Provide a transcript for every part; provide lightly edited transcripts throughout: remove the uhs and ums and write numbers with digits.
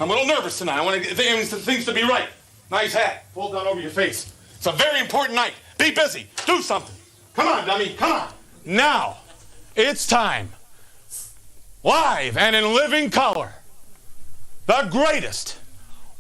I'm a little nervous tonight. I want things to be right. Nice hat. Pulled down over your face. It's a very important night. Be busy. Do something. Come on, dummy. Come on. Now, it's time. Live and in living color. The greatest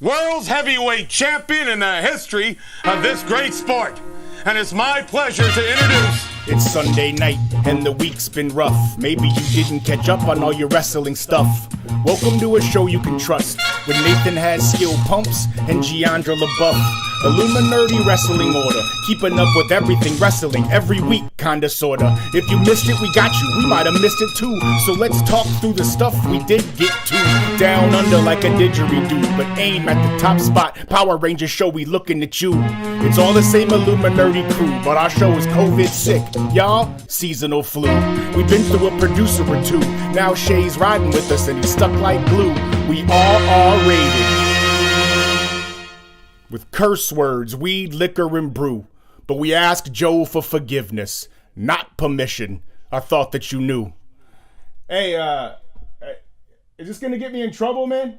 world's heavyweight champion in the history of this great sport. And it's my pleasure to introduce... It's Sunday night and the week's been rough. Maybe you didn't catch up on all your wrestling stuff. Welcome to a show you can trust, with Nathan has skill pumps and Giandra LaBeouf. Illuminerdi wrestling order, keeping up with everything wrestling every week, kinda sorta. If you missed it, we got you. We might have missed it too. So let's talk through the stuff we did get to. Down under like a didgeridoo, but aim at the top spot. Power Rangers show, we looking at you. It's all the same Illuminerdi crew, but our show is COVID sick. Y'all, seasonal flu. We've been through a producer or two. Now Shay's riding with us and he's stuck like glue. We all R-rated. With curse words, weed, liquor, and brew. But we ask Joe for forgiveness, not permission. I thought that you knew. Hey, is this gonna get me in trouble, man?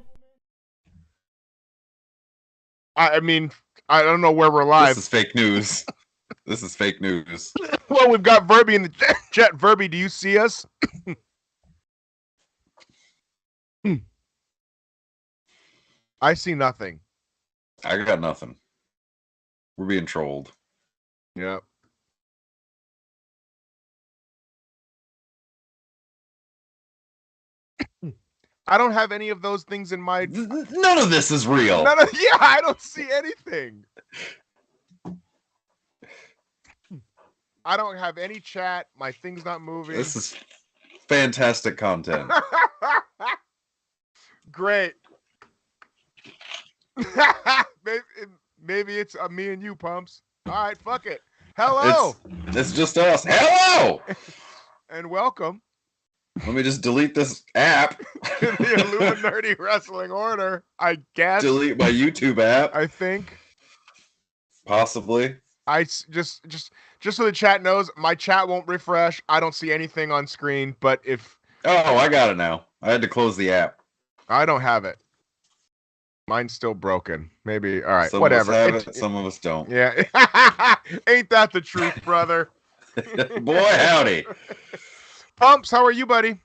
I mean, I don't know where we're live. This is fake news. This is fake news. Well, we've got Verby in the chat. Verby, do you see us? I see nothing. I got nothing. We're being trolled. Yep. I don't have any of those things in my... None of this is real. Yeah, I don't see anything. I don't have any chat. My thing's not moving. This is fantastic content. Great. Maybe it's me and you, Pumps. All right, fuck it. Hello. It's just us. Hello. And welcome. Let me just delete this app. The Illuminerdi Wrestling Order, I guess. Delete my YouTube app. I think. Possibly. I just so the chat knows, my chat won't refresh. I don't see anything on screen, but if... Oh, I got it now. I had to close the app. I don't have it. Mine's still broken. Maybe. All right. Some whatever. of us have it, some of us don't. Yeah. Ain't that the truth, brother? Boy, howdy. Pumps, how are you, buddy?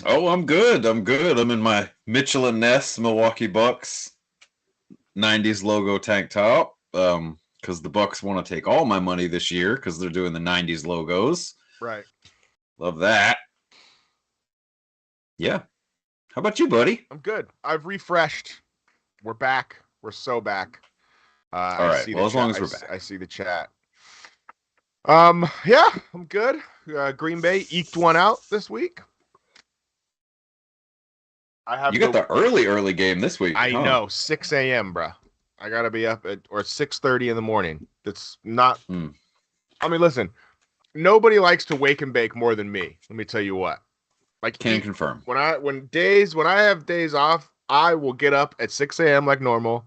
Oh, I'm good. I'm in my Mitchell and Ness Milwaukee Bucks 90s logo tank top. Because the Bucks want to take all my money this year because they're doing the 90s logos. Right. Love that. Yeah. How about you, buddy? I'm good. I've refreshed. We're back. We're so back. All right. Well, as long as we're back. I see the chat. Yeah, I'm good. Green Bay eked one out this week. You got the early game this week. I know, 6 a.m., bruh. I gotta be up at 6:30 in the morning. That's not. I mean, listen. Nobody likes to wake and bake more than me. Let me tell you what. Like, can confirm. When I have days off, I will get up at 6 a.m. like normal,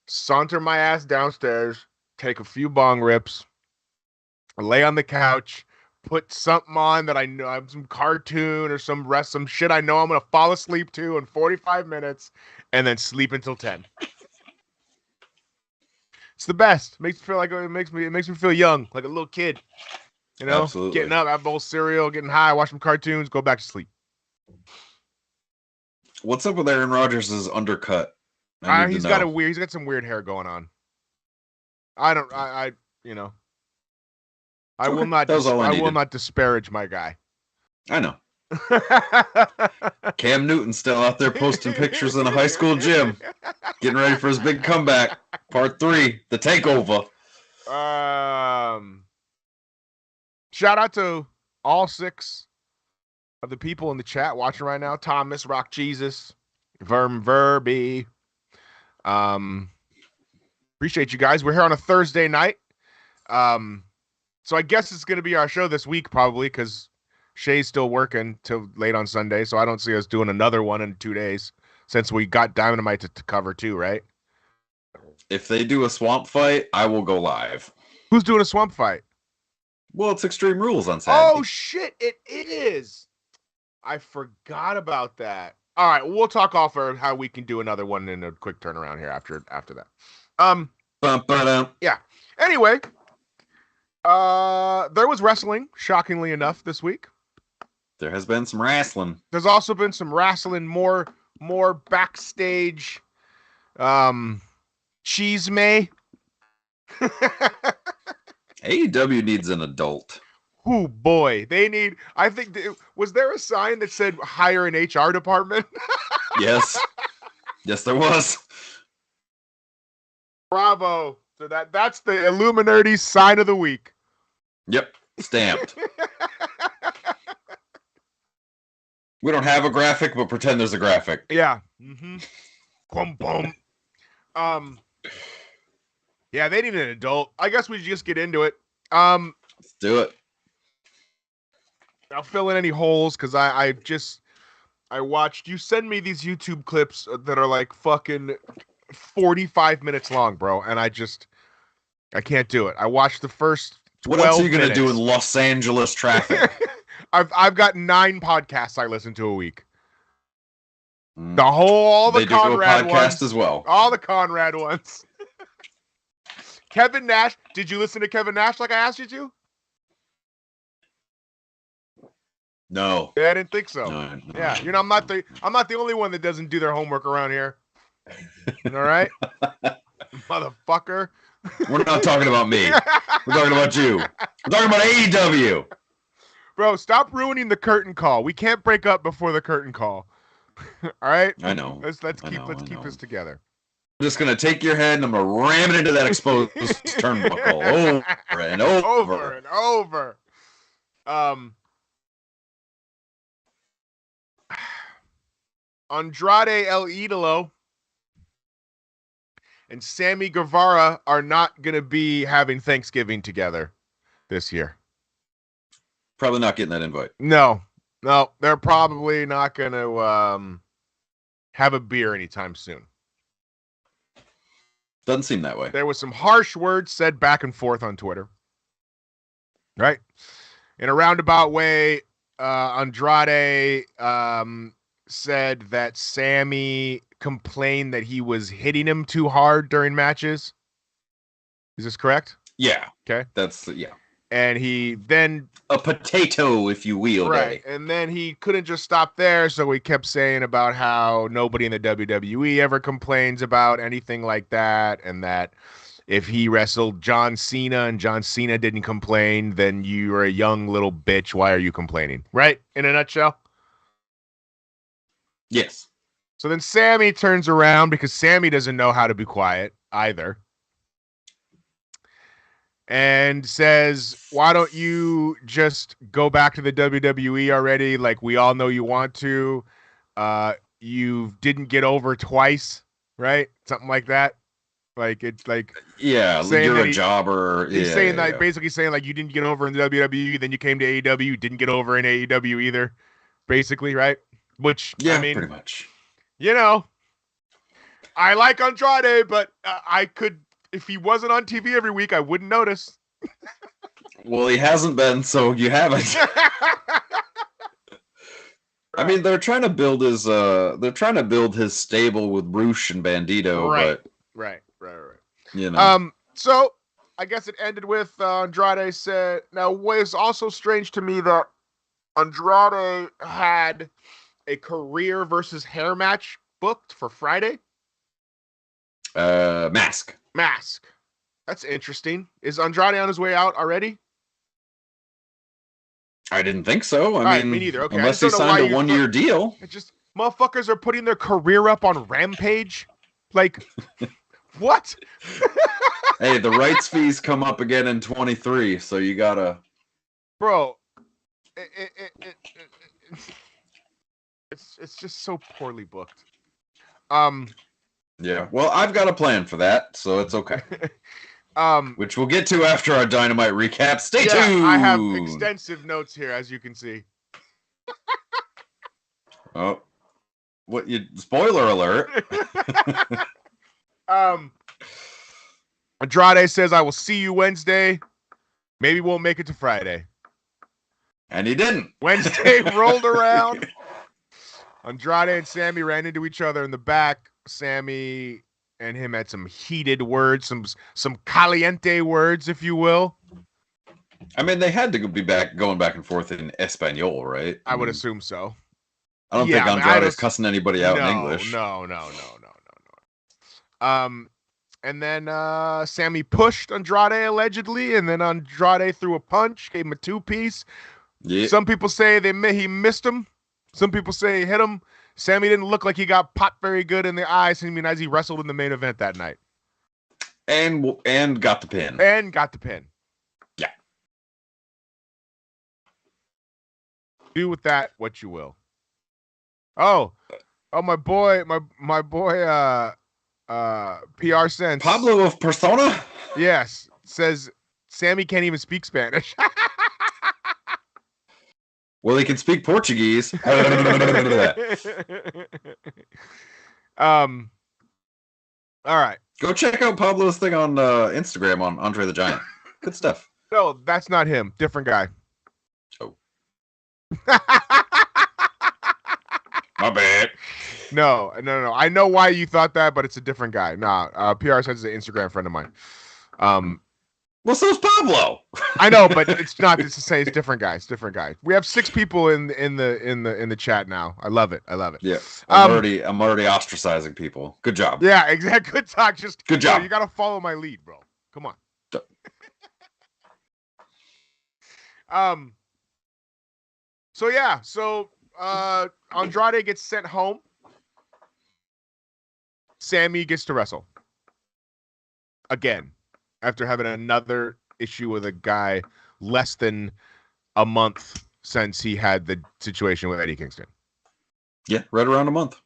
saunter my ass downstairs, take a few bong rips, lay on the couch, put something on that I know, some cartoon or some shit I know I'm gonna fall asleep to in 45 minutes, and then sleep until 10. It's the best. It makes me feel young, like a little kid. You know, absolutely. Getting up, have a bowl of cereal, getting high, watch some cartoons, go back to sleep. What's up with Aaron Rodgers' undercut? He's got some weird hair going on. I will not disparage my guy. I know. Cam Newton's still out there posting pictures in a high school gym, getting ready for his big comeback. Part 3, the takeover. Shout out to all 6 of the people in the chat watching right now. Thomas, Rock Jesus, Verby. Appreciate you guys. We're here on a Thursday night. So I guess it's going to be our show this week, probably, because Shay's still working till late on Sunday, so I don't see us doing another one in 2 days, since we got Dynamite to cover too, right? If they do a swamp fight, I will go live. Who's doing a swamp fight? Well, it's Extreme Rules on Saturday. Oh, shit, it is. I forgot about that. All right, we'll talk off for how we can do another one in a quick turnaround here after that. Bum-ba-dum. Yeah. Anyway, there was wrestling, shockingly enough, this week. There has been some wrestling. There's also been some wrestling, more backstage, cheese may. AEW needs an adult. Oh boy, they need. I think was there a sign that said hire an HR department? Yes, yes, there was. Bravo! So that's the Illuminerdi sign of the week. Yep, stamped. We don't have a graphic, but pretend there's a graphic. Yeah. Mm-hmm. Boom, boom. Yeah, they need an adult. I guess we just get into it. Let's do it. I'll fill in any holes because I watched. You send me these YouTube clips that are like fucking 45 minutes long, bro, and I can't do it. I watched the first 12 What else are you gonna minutes. do in Los Angeles traffic? I've got 9 podcasts I listen to a week. All the they Conrad do a podcast ones as well. All the Conrad ones. Kevin Nash. Did you listen to Kevin Nash like I asked you to? No. Yeah, I didn't think so. No. Yeah, I'm not the only one that doesn't do their homework around here. All right, motherfucker. We're not talking about me. We're talking about you. We're talking about AEW. Bro, stop ruining the curtain call. We can't break up before the curtain call. All right? I know. Let's keep this together. I'm just gonna take your head and I'm gonna ram it into that exposed turnbuckle over and over. Over and over. Andrade El Idolo and Sammy Guevara are not going to be having Thanksgiving together this year. Probably not getting that invite. No, they're probably not going to have a beer anytime soon. Doesn't seem that way. There was some harsh words said back and forth on Twitter. Right? In a roundabout way, Andrade said that Sammy complained that he was hitting him too hard during matches. Is this correct? Yeah. Okay. Yeah. And he then a potato, if you will. Right. And then he couldn't just stop there, so he kept saying about how nobody in the WWE ever complains about anything like that, and that if he wrestled John Cena and John Cena didn't complain, then you're a young little bitch. Why are you complaining? Right? In a nutshell. Yes. So then Sammy turns around because Sammy doesn't know how to be quiet either. And says, why don't you just go back to the WWE already? Like, we all know you want to. You didn't get over twice, right? Something like that. Like, it's like... Yeah, you're a jobber. He's saying that, basically saying, like, you didn't get over in the WWE, then you came to AEW, you didn't get over in AEW either. Basically, right? Which, yeah, I mean... pretty much. You know, I like Andrade, but I could... If he wasn't on TV every week, I wouldn't notice. Well, he hasn't been, so you haven't. I mean, they're trying to build his stable with Roosh and Bandito, right. but Right. You know. So I guess it ended with Andrade said. Now, what is also strange to me that Andrade had a career versus hair match booked for Friday. Mask. That's interesting. Is Andrade on his way out already? I didn't think so. I mean, me neither. Okay. Unless he signed a 1-year deal. It just motherfuckers are putting their career up on Rampage. Like, what? Hey, the rights fees come up again in 23, so you gotta. Bro, it's just so poorly booked. Yeah. Well, I've got a plan for that, so it's okay. Which we'll get to after our Dynamite recap. Stay tuned. I have extensive notes here, as you can see. Oh, spoiler alert. Andrade says, "I will see you Wednesday. Maybe we'll make it to Friday." And he didn't. Wednesday rolled around. Andrade and Sammy ran into each other in the back. Sammy and him had some heated words, some caliente words, if you will. I mean, they had to be going back and forth in Espanol, right? I would assume so. I don't think Andrade's cussing anybody out in English. No. And then Sammy pushed Andrade allegedly, and then Andrade threw a punch, gave him a 2-piece. Yeah. Some people say he missed him. Some people say he hit him. Sammy didn't look like he got popped very good in the eyes. I mean, as he wrestled in the main event that night, and got the pin. Yeah. Do with that what you will. Oh, my boy, PR Sense. Pablo of Persona? Yes. Says Sammy can't even speak Spanish. Well, he can speak Portuguese. All right. Go check out Pablo's thing on Instagram on Andre the Giant. Good stuff. No, that's not him. Different guy. Oh. My bad. No. I know why you thought that, but it's a different guy. Nah, PR Sense is an Instagram friend of mine. Well, so's Pablo. I know, but it's not. It's the same. It's different guys. Different guy. We have 6 people in the chat now. I love it. Yeah, I'm already ostracizing people. Good job. Yeah, exactly. Good talk. Just good job. You got to follow my lead, bro. Come on. So Andrade gets sent home. Sammy gets to wrestle again after having another issue with a guy less than a month since he had the situation with Eddie Kingston. Yeah, right around a month.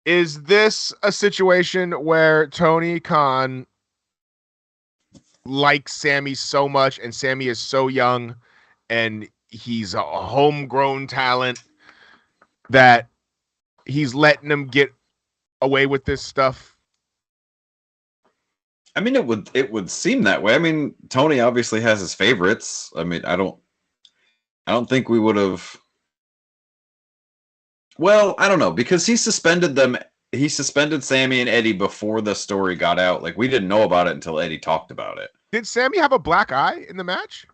Is this a situation where Tony Khan likes Sammy so much and Sammy is so young and he's a homegrown talent that he's letting him get away with this stuff? I mean, it would seem that way. I mean, Tony obviously has his favorites. I mean, I don't think we would have. Well, I don't know, because he suspended them. He suspended Sammy and Eddie before the story got out. Like, we didn't know about it until Eddie talked about it. Did Sammy have a black eye in the match?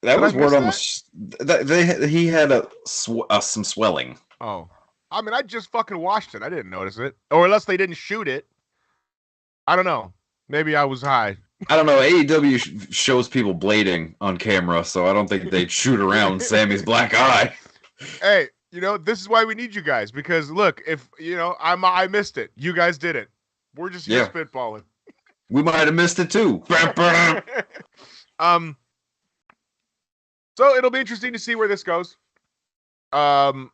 That was word on the. He had some swelling. Oh, I mean, I just fucking watched it. I didn't notice it, or unless they didn't shoot it. I don't know. Maybe I was high. I don't know. AEW shows people blading on camera, so I don't think they'd shoot around Sammy's black eye. Hey, this is why we need you guys, because look, if I missed it, you guys did it. We're just here spitballing. We might have missed it too. So it'll be interesting to see where this goes. I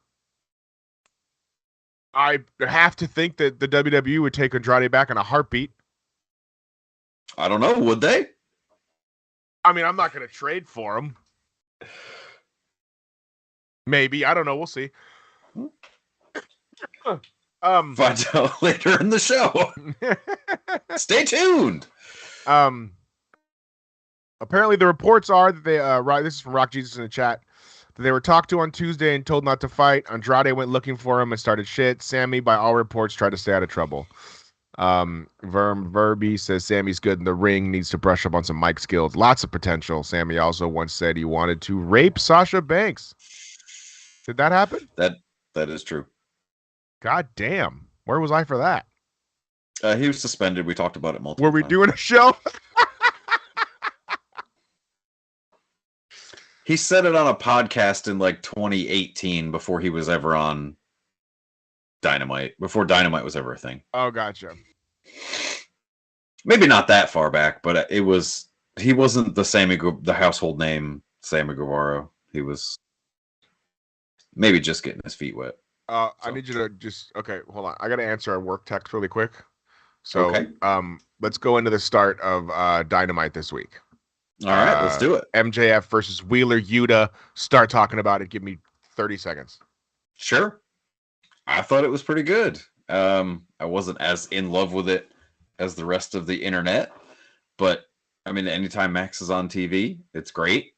have to think that the WWE would take Andrade back in a heartbeat. I don't know. Would they? I mean, I'm not going to trade for him. Maybe. I don't know. We'll see. Find out later in the show. Stay tuned. Apparently, the reports are that they. This is from Rock Jesus in the chat. That they were talked to on Tuesday and told not to fight. Andrade went looking for him and started shit. Sammy, by all reports, tried to stay out of trouble. Verby says Sammy's good in the ring, needs to brush up on some mic skills. Lots of potential. Sammy also once said he wanted to rape Sasha Banks. Did that happen? That is true. God damn. Where was I for that? He was suspended. We talked about it multiple times. Were we doing a show? He said it on a podcast in like 2018 before he was ever on Dynamite, before Dynamite was ever a thing. Oh, gotcha. Maybe not that far back, but he wasn't the household name Sammy Guevara. He was maybe just getting his feet wet. I need you to hold on. I got to answer a work text really quick. So, okay. Let's go into the start of Dynamite this week. All right, let's do it. MJF versus Wheeler Yuta. Start talking about it. Give me 30 seconds. Sure. I thought it was pretty good. I wasn't as in love with it as the rest of the internet, but I mean, anytime Max is on TV, it's great.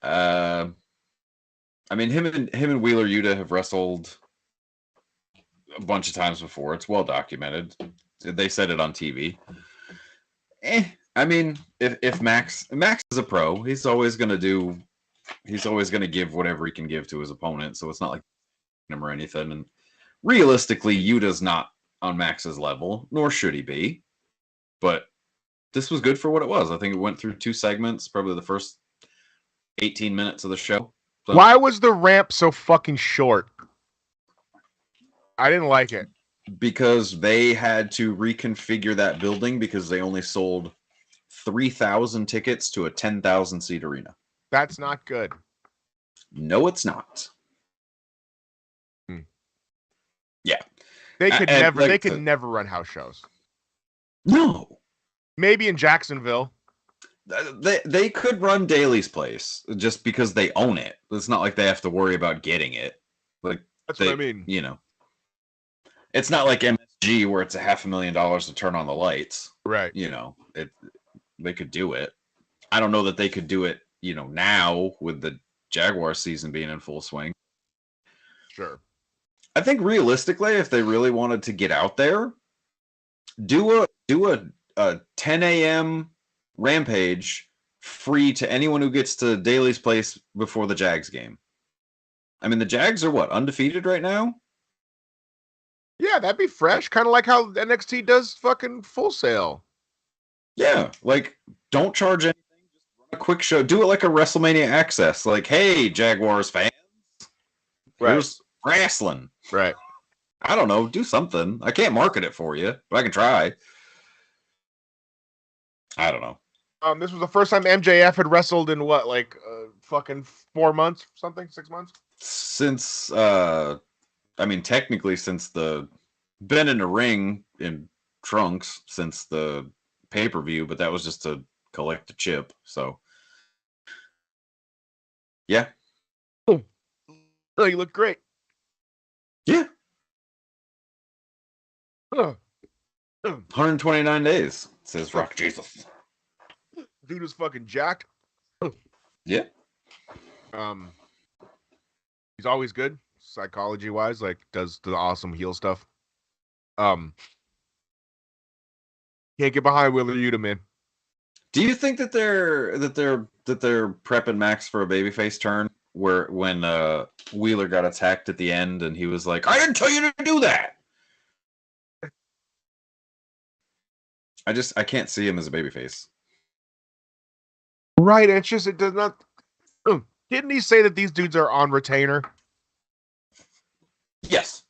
I I mean, him and Wheeler Yuta have wrestled a bunch of times before. It's well documented. They said it on TV. I mean, if Max is a pro, he's always gonna give whatever he can give to his opponent. So it's not like him or anything. And realistically, Yuta's not on Max's level, nor should he be. But this was good for what it was. I think it went through 2 segments, probably the first 18 minutes of the show. So, why was the ramp so fucking short? I didn't like it. Because they had to reconfigure that building because they only sold 3,000 tickets to a 10,000 seat arena. That's not good. No, it's not. Yeah. They could never run house shows. No. Maybe in Jacksonville. They could run Daly's Place just because they own it. It's not like they have to worry about getting it. Like that's what I mean. You know. It's not like MSG where it's $500,000 to turn on the lights. Right. You know, they could do it. I don't know that they could do it, now with the Jaguar season being in full swing. Sure. I think realistically, if they really wanted to get out there, do a 10 a.m. Rampage free to anyone who gets to Daly's Place before the Jags game. I mean, the Jags are what, undefeated right now? Yeah, that'd be fresh. Kind of like how NXT does fucking Full Sail. Yeah, like, don't charge anything. Just run a quick show. Do it like a WrestleMania Access. Like, hey, Jaguars fans. Here's wrestling. Right. I don't know. Do something. I can't market it for you, but I can try. I don't know. This was the first time MJF had wrestled in what, like, fucking 4 months, something, 6 months? Since, technically since been in the ring in trunks since the pay-per-view, but that was just to collect a chip, so. Yeah. Oh, you look great. Yeah. 129 129 days, says Rock Jesus. Dude was fucking jacked. Yeah. He's always good, psychology-wise, like does the awesome heel stuff. Can't get behind Wheeler Yuta, man. Do you think that they're prepping Max for a babyface turn when Wheeler got attacked at the end and he was like, I didn't tell you to do that? I can't see him as a babyface. Right, it's just, it does not. Didn't he say that these dudes are on retainer? Yes.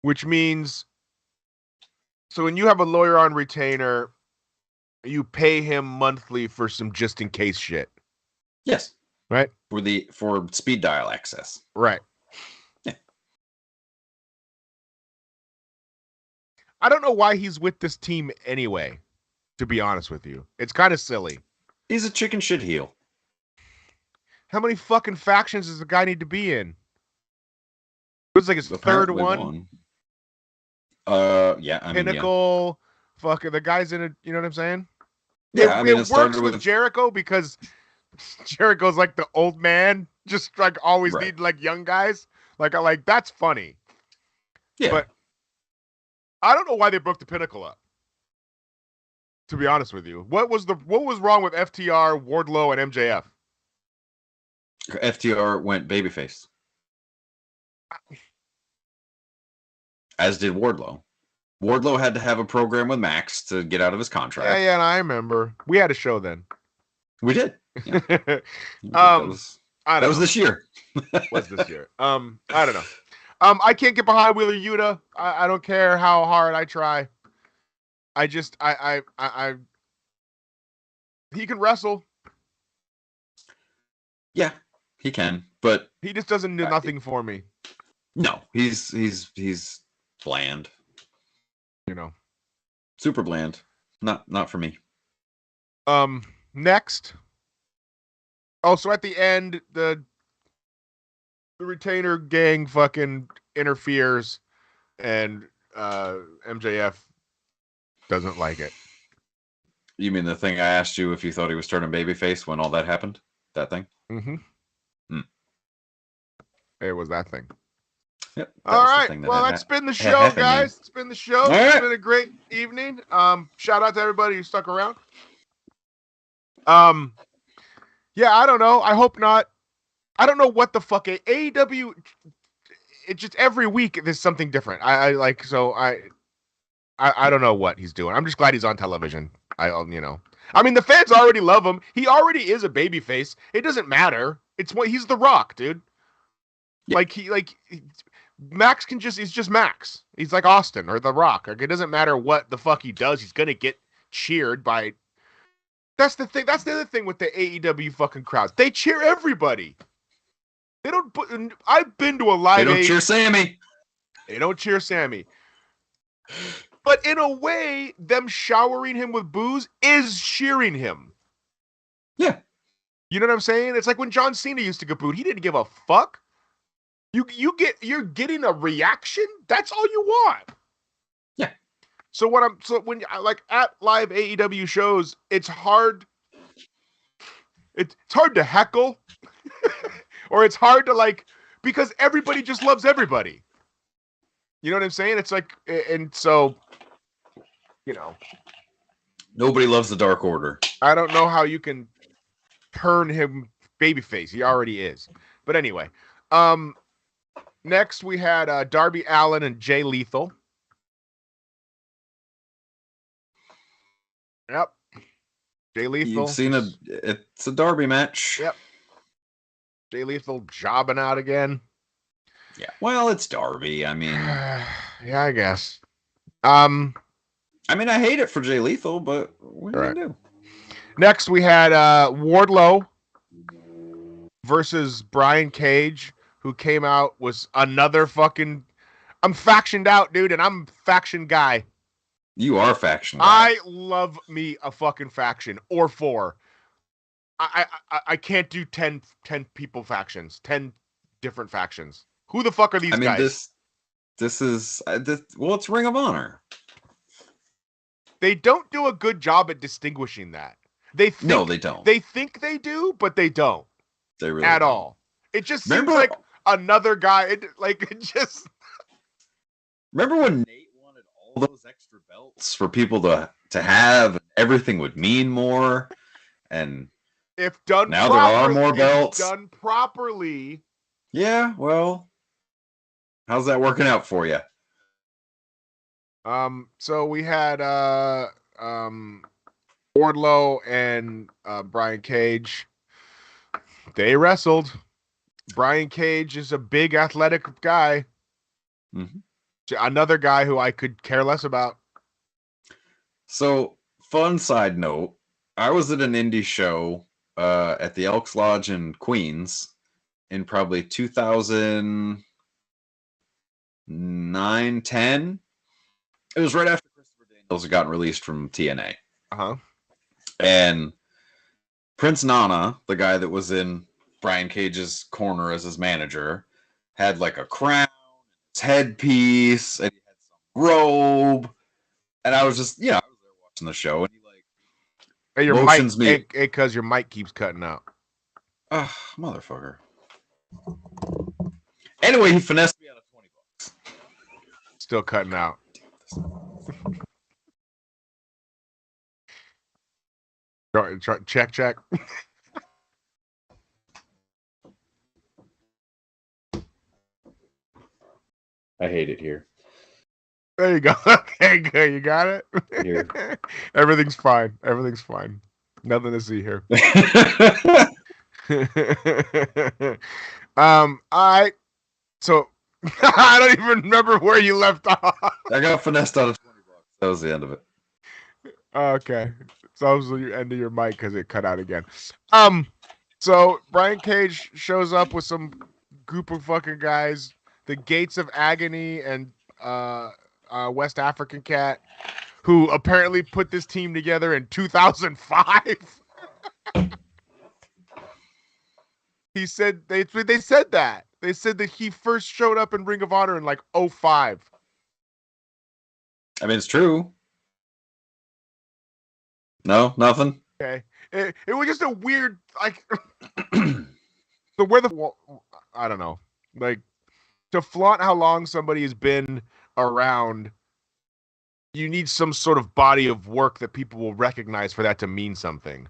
Which means, so when you have a lawyer on retainer, you pay him monthly for some just in case shit. Yes. Right? For speed dial access. Right. Yeah. I don't know why he's with this team anyway, to be honest with you. It's kind of silly. He's a chicken shit heel. How many fucking factions does the guy need to be in? It was like his Apparently third one. Yeah. Pinnacle. Yeah. Fucking the guy's in it. You know what I'm saying? Yeah, it works with Jericho because Jericho's like the old man, just like always need like young guys. Like that's funny. Yeah. But I don't know why they broke the Pinnacle up. To be honest with you, what was wrong with FTR, Wardlow, and MJF? FTR went babyface. As did Wardlow. Wardlow had to have a program with Max to get out of his contract. Yeah, and I remember. We had a show then. We did. Yeah. that was this year. Was this year. I don't know. I can't get behind Wheeler Yuta. I don't care how hard I try. I just he can wrestle. Yeah, he can, but he just doesn't do nothing for me. No, he's bland. You know. Super bland. Not for me. Next. Oh, so at the end, the retainer gang fucking interferes, and MJF doesn't like it. You mean the thing I asked you if you thought he was turning babyface when all that happened? That thing? Mm-hmm. It was that thing. Yep. All right. Well, that's been the show, guys. It's been the show. It's been a great evening. Shout out to everybody who stuck around. Yeah, I don't know. I hope not. I don't know what the fuck AEW. It just every week there's something different. I don't know what he's doing. I'm just glad he's on television. I mean, the fans already love him. He already is a babyface. It doesn't matter. It's what he's The Rock, dude. Yeah. Max he's just Max. He's like Austin or The Rock. Like, it doesn't matter what the fuck he does. He's gonna get cheered by. That's the thing. That's the other thing with the AEW fucking crowds. They cheer everybody. They don't. I've been to a live. They don't cheer Sammy. They don't cheer Sammy. But in a way, them showering him with booze is cheering him. Yeah. You know what I'm saying? It's like when John Cena used to get booed. He didn't give a fuck. You're getting a reaction. That's all you want. Yeah. So when at live AEW shows, it's hard. It's hard to heckle, or it's hard to because everybody just loves everybody. You know what I'm saying? It's like, and so, nobody loves the Dark Order. I don't know how you can turn him babyface. He already is. But anyway, next we had Darby Allin and Jay Lethal. Yep. Jay Lethal. You've seen it's a Darby match. Yep. Jay Lethal jobbing out again. Yeah. Well, it's Darby. I mean, yeah, I guess. I mean, I hate it for Jay Lethal, but what are you gonna do? Next, we had Wardlow versus Brian Cage, who came out was another fucking. I'm factioned out, dude, and I'm faction guy. You are faction guy. I love me a fucking faction or 4. I can't do 10 people factions, 10 different factions. Who the fuck are these guys? This is it's Ring of Honor. They don't do a good job at distinguishing that. No, they don't. They think they do, but they don't. They really at don't. all. It just seems like another guy. It just. Remember when Nate wanted all those extra belts for people to have, and everything would mean more, and if done now properly, there are more belts done properly. Yeah, well, how's that working out for you? So we had Wardlow and Brian Cage. They wrestled. Brian Cage is a big athletic guy. Mm-hmm. Another guy who I could care less about. So, fun side note, I was at an indie show at the Elks Lodge in Queens in probably 2009, 10. It was right after Christopher Daniels had gotten released from TNA. Uh-huh. And Prince Nana, the guy that was in Brian Cage's corner as his manager, had like a crown, his headpiece, and he had some robe. And I was just, I was there watching the show, and he hey, your motions mic, because your mic keeps cutting out. Motherfucker. Anyway, he finessed me out of $20. Still cutting out. Check. I hate it here. There you go. Okay, good. You got it? Here. Everything's fine. Nothing to see here. So I don't even remember where you left off. I got finessed out of $20. That was the end of it. Okay. So that was the end of your mic because it cut out again. So Brian Cage shows up with some group of fucking guys, the Gates of Agony and West African Cat, who apparently put this team together in 2005. He said they said that. They said that he first showed up in Ring of Honor in like 2005. I mean, it's true. No, nothing. Okay. It was just a weird, I don't know. Like, to flaunt how long somebody has been around, you need some sort of body of work that people will recognize for that to mean something.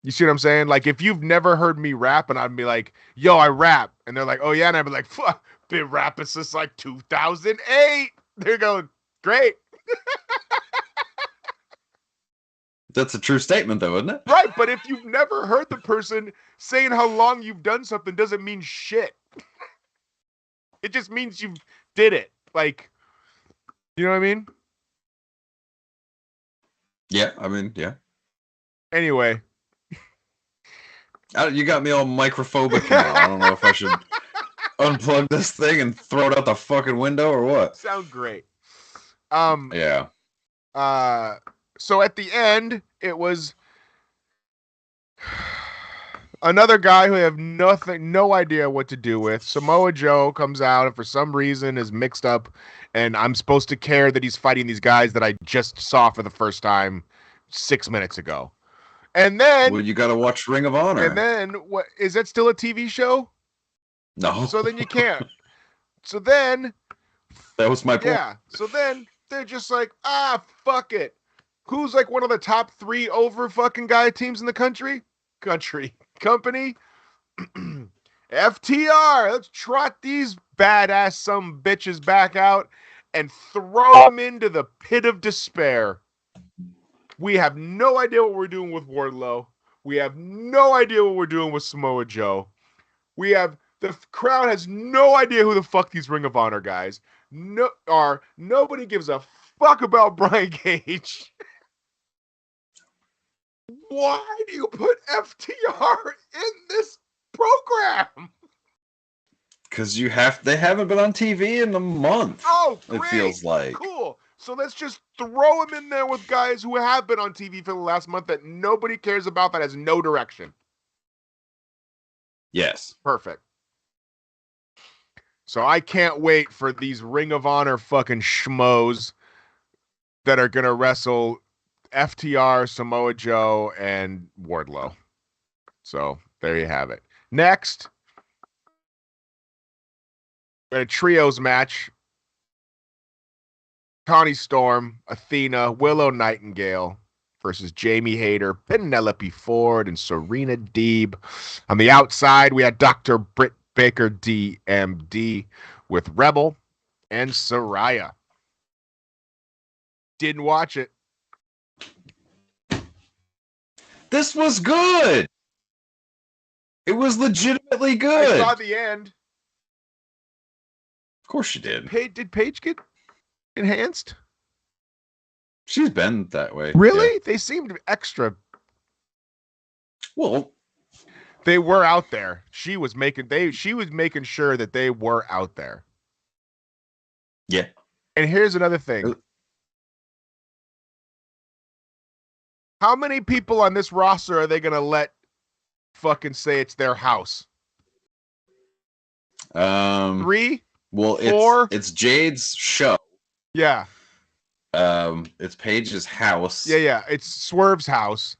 You see what I'm saying? Like, if you've never heard me rap and I'd be like, yo, I rap. And they're like, oh, yeah. And I'd be like, fuck, been rapping since like 2008. They're going, great. That's a true statement, though, isn't it? Right. But if you've never heard the person saying how long you've done something, doesn't mean shit. It just means you did it. Like, you know what I mean? Yeah, I mean, yeah. Anyway. You got me all microphobic now. I don't know if I should unplug this thing and throw it out the fucking window or what. Sound great. Yeah. So at the end, it was another guy who I have no idea what to do with. Samoa Joe comes out and for some reason is mixed up, and I'm supposed to care that he's fighting these guys that I just saw for the first time 6 minutes ago. And then, well, you got to watch Ring of Honor. And then, what is that still a TV show? No. So then you can't. So then, that was my point. Yeah. So then they're just like, fuck it. Who's like one of the top 3 over fucking guy teams in the company? FTR. Let's trot these badass some bitches back out and throw them into the pit of despair. We have no idea what we're doing with Wardlow. We have no idea what we're doing with Samoa Joe. The crowd has no idea who the fuck these Ring of Honor guys are. Nobody gives a fuck about Brian Cage. Why do you put FTR in this program? Because they haven't been on TV in a month. Oh, great. It feels like. Cool. So let's just throw them in there with guys who have been on TV for the last month that nobody cares about, that has no direction. Yes. Perfect. So I can't wait for these Ring of Honor fucking schmoes that are going to wrestle FTR, Samoa Joe, and Wardlow. So there you have it. Next, a trios match. Toni Storm, Athena, Willow Nightingale versus Jamie Hayter, Penelope Ford, and Serena Deeb. On the outside, we had Dr. Britt Baker, DMD, with Rebel and Saraya. Didn't watch it. This was good. It was legitimately good. I saw the end. Of course you did. Did Paige get enhanced? She's been that way. Really? Yeah. They seemed extra. Well, they were out there. She was making sure that they were out there. Yeah. And here's another thing. How many people on this roster are they going to let fucking say it's their house? 3? Well, 4? It's Jade's show. Yeah. It's Paige's house. Yeah. It's Swerve's house.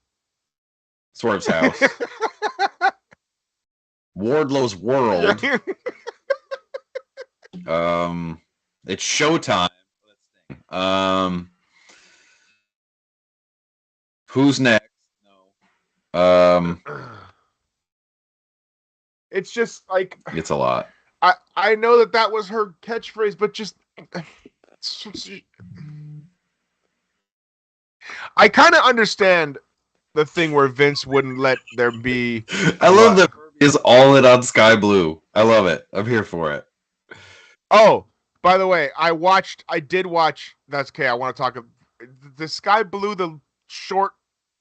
Wardlow's world. It's Showtime. Who's next? No. It's just like it's a lot. I know that was her catchphrase, but just I kind of understand the thing where Vince wouldn't let there be. I love that is all in on Sky Blue. I love it. I'm here for it. Oh, by the way, I did watch. That's okay. I want to talk. The Sky Blue, the short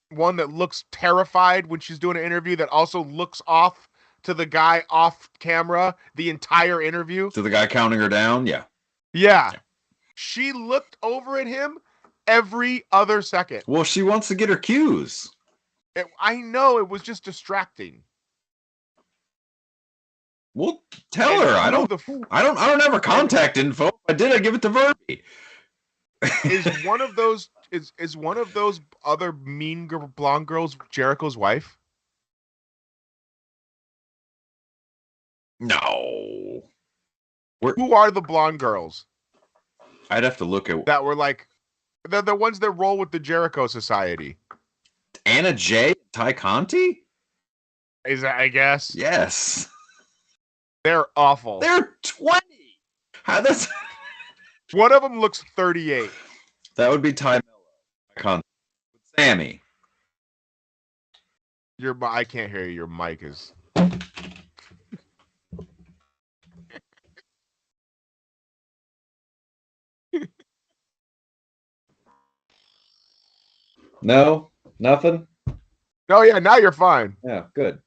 one that looks terrified when she's doing an interview, that also looks off to the guy off camera the entire interview. To the guy counting her down? Yeah. She looked over at him every other second. Well, she wants to get her cues. I know, it was just distracting. Well, tell her. I don't have contact info. If I did, I'd give it to Verby. Is one of those other mean blonde girls Jericho's wife? No. Who are the blonde girls I'd have to look at that were like the ones that roll with the Jericho Society? Anna Jay, Ty Conti? Is that, I guess? Yes. They're awful. They're 20. How that's One of them looks 38. That would be Ty Conti. Sammy. I can't hear you. Your mic is. No, nothing. Oh yeah, now you're fine. Yeah, good.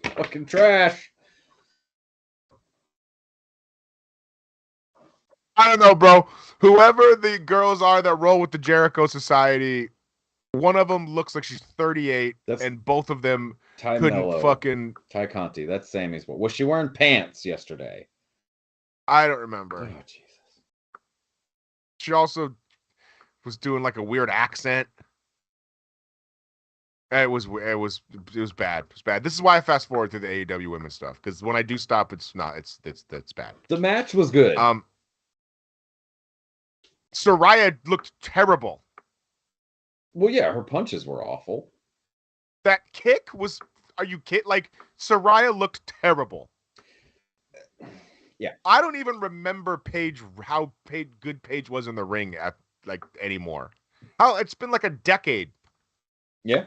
Fucking trash. I don't know, bro. Whoever the girls are that roll with the Jericho Society, one of them looks like she's 38, and both of them Ty couldn't Mello. fucking. Ty Conti. That's Sammy's. Was she wearing pants yesterday? I don't remember. Oh Jesus. She also was doing like a weird accent. It was bad. It was bad. This is why I fast forward to the AEW women's stuff, because when I do stop, it's bad. The match was good. Saraya looked terrible. Well, yeah, her punches were awful. That kick was. Are you kidding? Like Saraya looked terrible. Yeah, I don't even remember how good Paige was in the ring anymore. It's been like a decade. Yeah.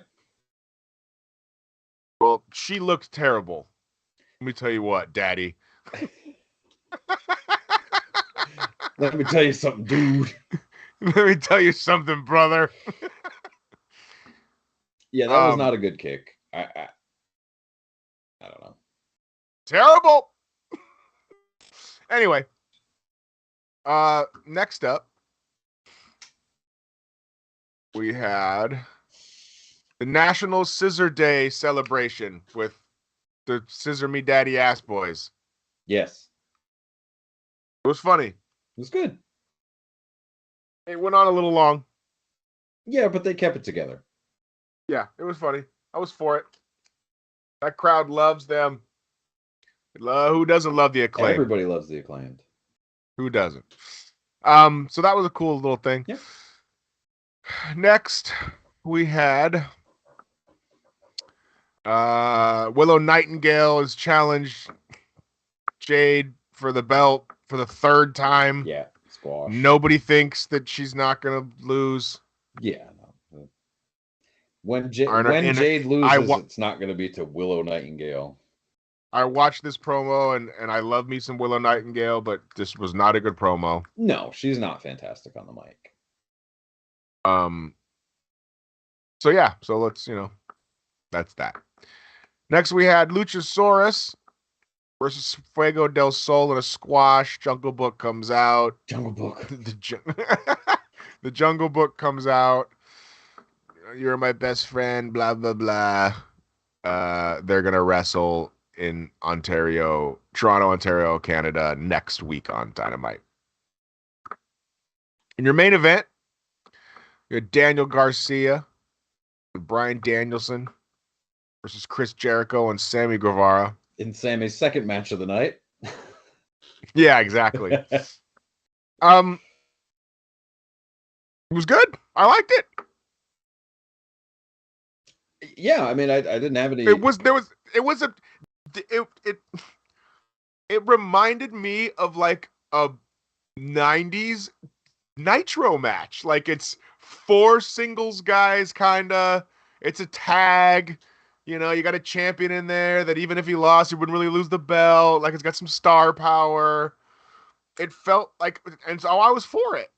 Well, she looked terrible. Let me tell you what, Daddy. Let me tell you something, dude. Let me tell you something, brother. Yeah, that was not a good kick. I don't know. Terrible. Anyway, next up, we had the National Scissor Day celebration with the Scissor Me Daddy Ass Boys. Yes. It was funny. It was good. It went on a little long. Yeah, but they kept it together. Yeah, it was funny. I was for it. That crowd loves them. Who doesn't love the Acclaimed? Everybody loves the Acclaimed. Who doesn't? So that was a cool little thing. Yeah. Next, we had Willow Nightingale has challenged Jade for the belt for the third time. Yeah, squash. Nobody thinks that she's not going to lose. Yeah. No. When Jade loses, it's not going to be to Willow Nightingale. I watched this promo and I love me some Willow Nightingale, but this was not a good promo. No, she's not fantastic on the mic. So yeah, so let's, that's that. Next we had Luchasaurus versus Fuego del Sol in a squash. Jungle Book comes out. Jungle Book. The Jungle Book comes out. You're my best friend, blah, blah, blah. They're going to wrestle in Toronto, Ontario, Canada next week on Dynamite. In your main event, you had Daniel Garcia, Bryan Danielson versus Chris Jericho and Sammy Guevara. In Sammy's second match of the night. Yeah, exactly. It was good. I liked it. Yeah, I mean, I didn't have any. It reminded me of like a 90s Nitro match. Like it's 4 singles guys, kinda. It's a tag. You got a champion in there that even if he lost, he wouldn't really lose the belt. Like it's got some star power. It felt like, and so I was for it.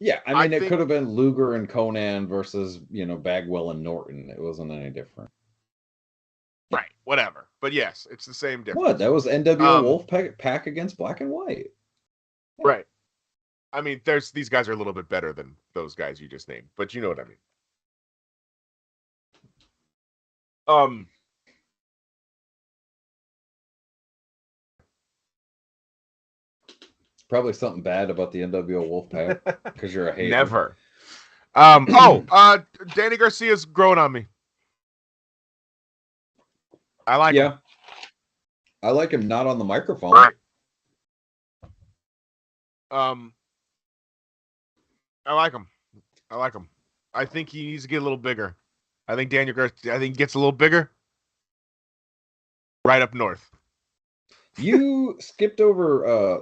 Yeah, I mean, it could have been Luger and Conan versus, Bagwell and Norton. It wasn't any different. Right, whatever. But yes, it's the same difference. What? That was NWO Wolfpack against Black and White. Yeah. Right. I mean, these guys are a little bit better than those guys you just named, but you know what I mean. Probably something bad about the NWO Wolfpack because you're a hater. Never. Danny Garcia's growing on me. I like him. I like him not on the microphone. Right. I like him. I like him. I think he needs to get a little bigger. I think Daniel Garcia, he gets a little bigger. Right up north. You skipped over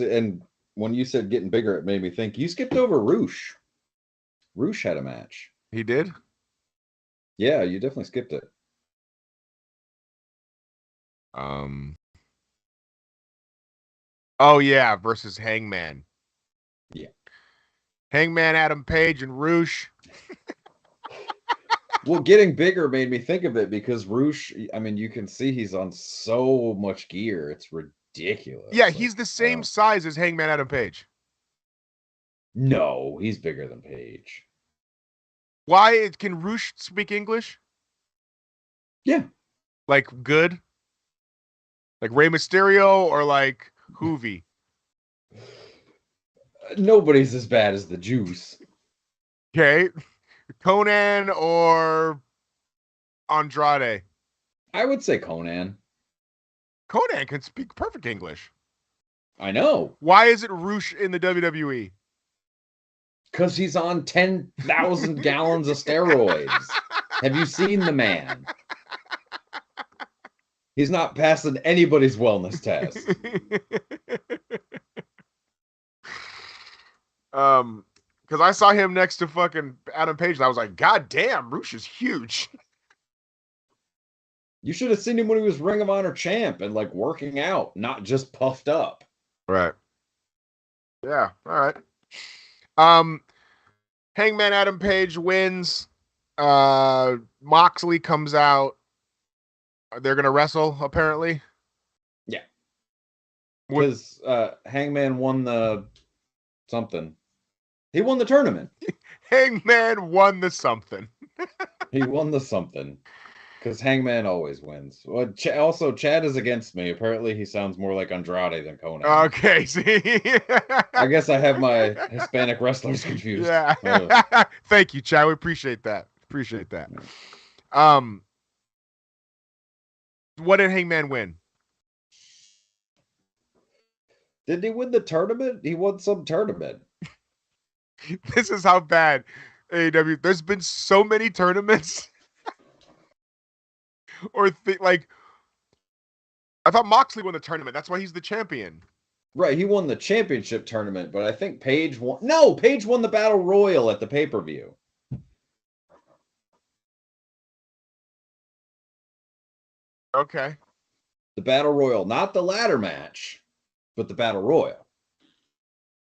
and when you said getting bigger, it made me think you skipped over Roosh. Roosh had a match. He did? Yeah, you definitely skipped it. Oh yeah, versus Hangman. Yeah. Hangman, Adam Page, and Roosh. Well, getting bigger made me think of it because Roosh, I mean, you can see he's on so much gear. It's ridiculous. Yeah, he's the same size as Hangman Adam Page. No, he's bigger than Page. Why can Roosh speak English? Yeah. Like good? Like Rey Mysterio or like Hoovy? Nobody's as bad as the Juice. Okay. Conan or Andrade? I would say Conan. Conan can speak perfect English. I know. Why is it Roosh in the WWE? Because he's on 10,000 gallons of steroids. Have you seen the man? He's not passing anybody's wellness test. Because I saw him next to fucking Adam Page, and I was like, God damn, Roosh is huge. You should have seen him when he was Ring of Honor champ and like working out, not just puffed up. Right. Yeah. All right. Hangman Adam Page wins. Moxley comes out. They're gonna wrestle, apparently. Yeah. Because Hangman won the something. He won the tournament. Hangman won the something. He won the something. Because Hangman always wins. Well, also, Chad is against me. Apparently, he sounds more like Andrade than Conan. Okay, see? I guess I have my Hispanic wrestlers confused. Yeah. Thank you, Chad. We appreciate that. What did Hangman win? Did he win the tournament? He won some tournament. This is how bad AEW. There's been so many tournaments. Like, I thought Moxley won the tournament. That's why he's the champion. Right, he won the championship tournament, but I think Page won. No, Page won the Battle Royal at the pay-per-view. Okay. The Battle Royal, not the ladder match, but the Battle Royal.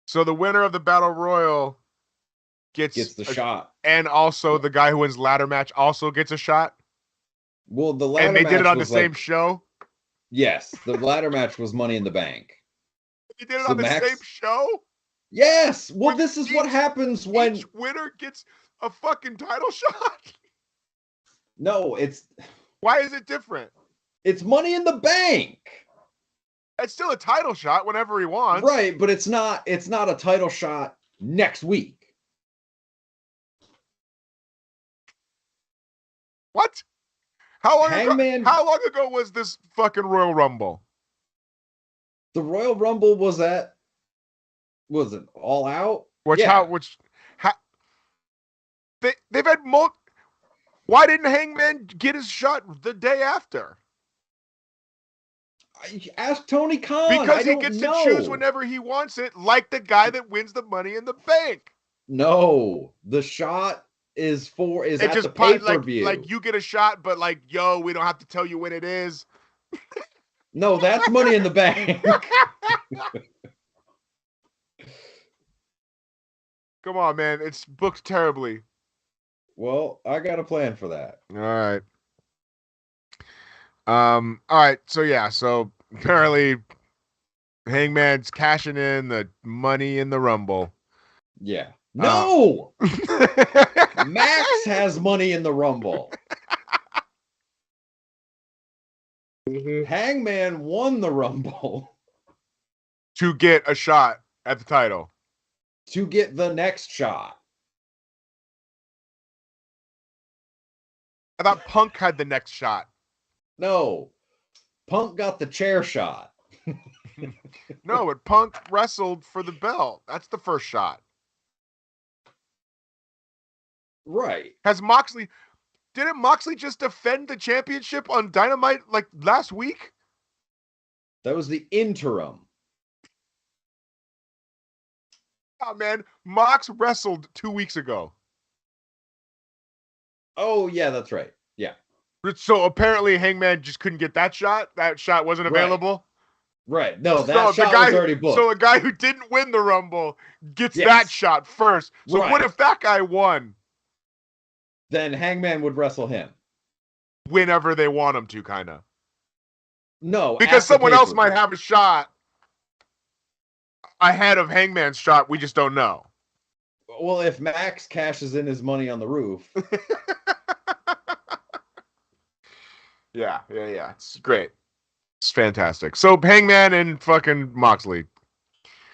So the winner of the Battle Royal gets the shot. And also the guy who wins ladder match also gets a shot? Well, the ladder match. And they did it on the same show? Yes, the ladder match was Money in the Bank. They did it on the same show? Yes. Well, this is what happens when each winner gets a fucking title shot. No, why is it different? It's Money in the Bank. It's still a title shot whenever he wants. Right, but it's not a title shot next week. What? How long ago was this fucking Royal Rumble? The Royal Rumble was it All Out? They've had Why didn't Hangman get his shot the day after? Ask Tony Khan. Because he gets to choose whenever he wants it, like the guy that wins the Money in the Bank. No, the shot is at the pay-per-view. Like you get a shot, but like, yo, we don't have to tell you when it is. No, that's Money in the Bank. Come on, man. It's booked terribly. Well, I got a plan for that. All right. All right. So apparently Hangman's cashing in the Money in the Rumble. Yeah. No! Max has Money in the Rumble. Hangman won the Rumble. To get a shot at the title. To get the next shot. I thought Punk had the next shot. No. Punk got the chair shot. No, but Punk wrestled for the belt. That's the first shot. Right. Didn't Moxley just defend the championship on Dynamite like last week? That was the interim. Oh man, Mox wrestled 2 weeks ago. Oh, yeah, that's right. Yeah. So apparently Hangman just couldn't get that shot. That shot wasn't available. Right. No, that shot was already booked. So the guy who didn't win the Rumble gets Yes. that shot first. So Right. what if that guy won? Then Hangman would wrestle him. Whenever they want him to, kind of. No, Because someone else might have a shot ahead of Hangman's shot. We just don't know. Well, if Max cashes in his money on the roof. Yeah. It's great. It's fantastic. So Hangman and fucking Moxley.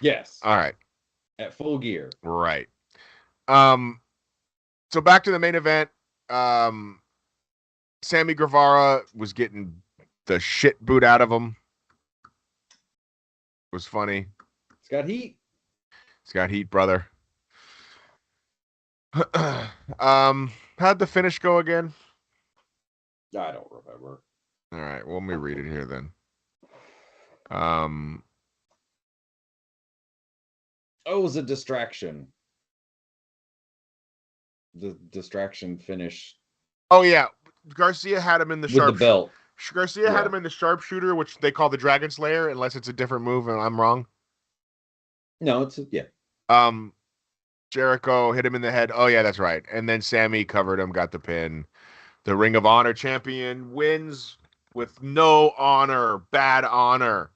Yes. All right. At full gear. Right. So back to the main event. Sammy Guevara was getting the shit boot out of him. It was funny. It's got heat. It's got heat, brother. How'd the finish go again? I don't remember. All right, well, let me read it here then. Oh, it was a distraction. The distraction finish. Oh yeah, Garcia had him in the with the belt. Garcia had him in the sharpshooter, which they call the Dragon Slayer, unless it's a different move and I'm wrong. No, it's yeah. Jericho hit him in the head. Oh yeah, that's right. And then Sammy covered him, got the pin. The Ring of Honor champion wins with no honor, bad honor.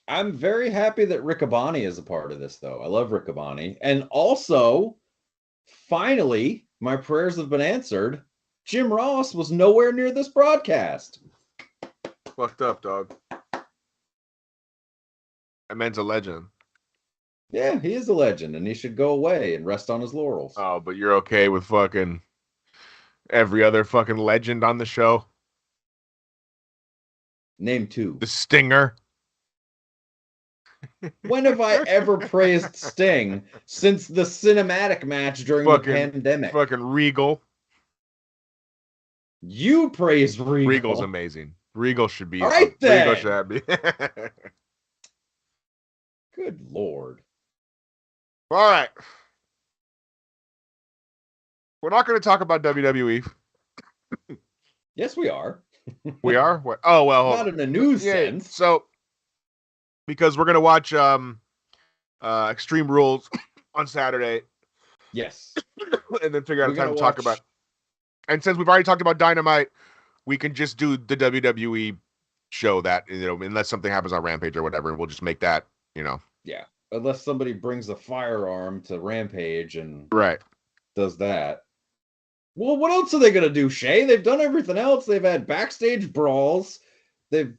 I'm very happy that Riccaboni is a part of this, though. I love Riccaboni. And also, finally, my prayers have been answered. Jim Ross was nowhere near this broadcast. Fucked up, dog. That man's a legend. Yeah, he is a legend, and he should go away and rest on his laurels. Oh, but you're okay with fucking every other fucking legend on the show? Name two. The Stinger. When have I ever praised Sting since the cinematic match during the pandemic? Fucking Regal. You praised Regal. Regal's amazing. Regal should be. All right, then. Regal should be. Good Lord. All right. We're not going to talk about WWE. Yes, we are. We are? What? Oh, well. Not in a news sense. So, because we're going to watch Extreme Rules on Saturday. Yes. And then figure out a time to talk about. And since we've already talked about Dynamite, we can just do the WWE show that, unless something happens on Rampage or whatever, we'll just make that, Yeah. Unless somebody brings a firearm to Rampage and does that. Well, what else are they going to do, Shay? They've done everything else. They've had backstage brawls. They've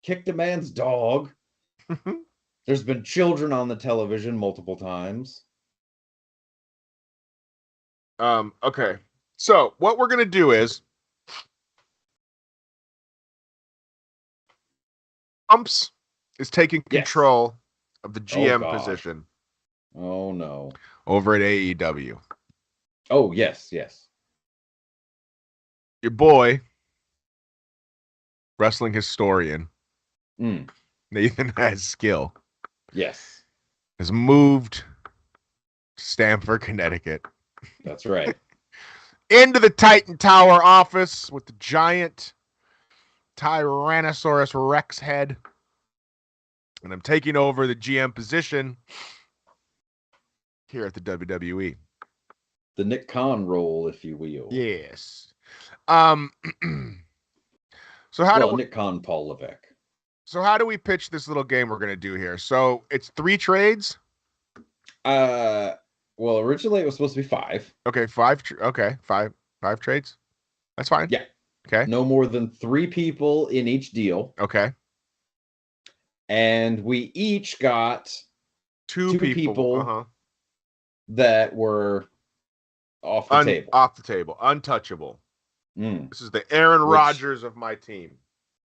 kicked a man's dog. There's been children on the television multiple times. Okay. So what we're going to do is Umps is taking control of the GM position. Oh, no. Over at AEW. Oh, yes. Your boy, wrestling historian, Nathan has skill. Yes. Has moved to Stamford, Connecticut. That's right. Into the Titan Tower office with the giant Tyrannosaurus Rex head. And I'm taking over the GM position here at the WWE. The Nick Khan role, if you will. Yes. So Nick Khan, Paul Levesque. So how do we pitch this little game we're going to do here? So it's 3 trades? Well, originally it was supposed to be 5. Okay, 5. Five trades? That's fine. Yeah. Okay. No more than 3 people in each deal. Okay. And we each got 2 people that were off the table. Off the table. Untouchable. This is the Aaron Rodgers of my team.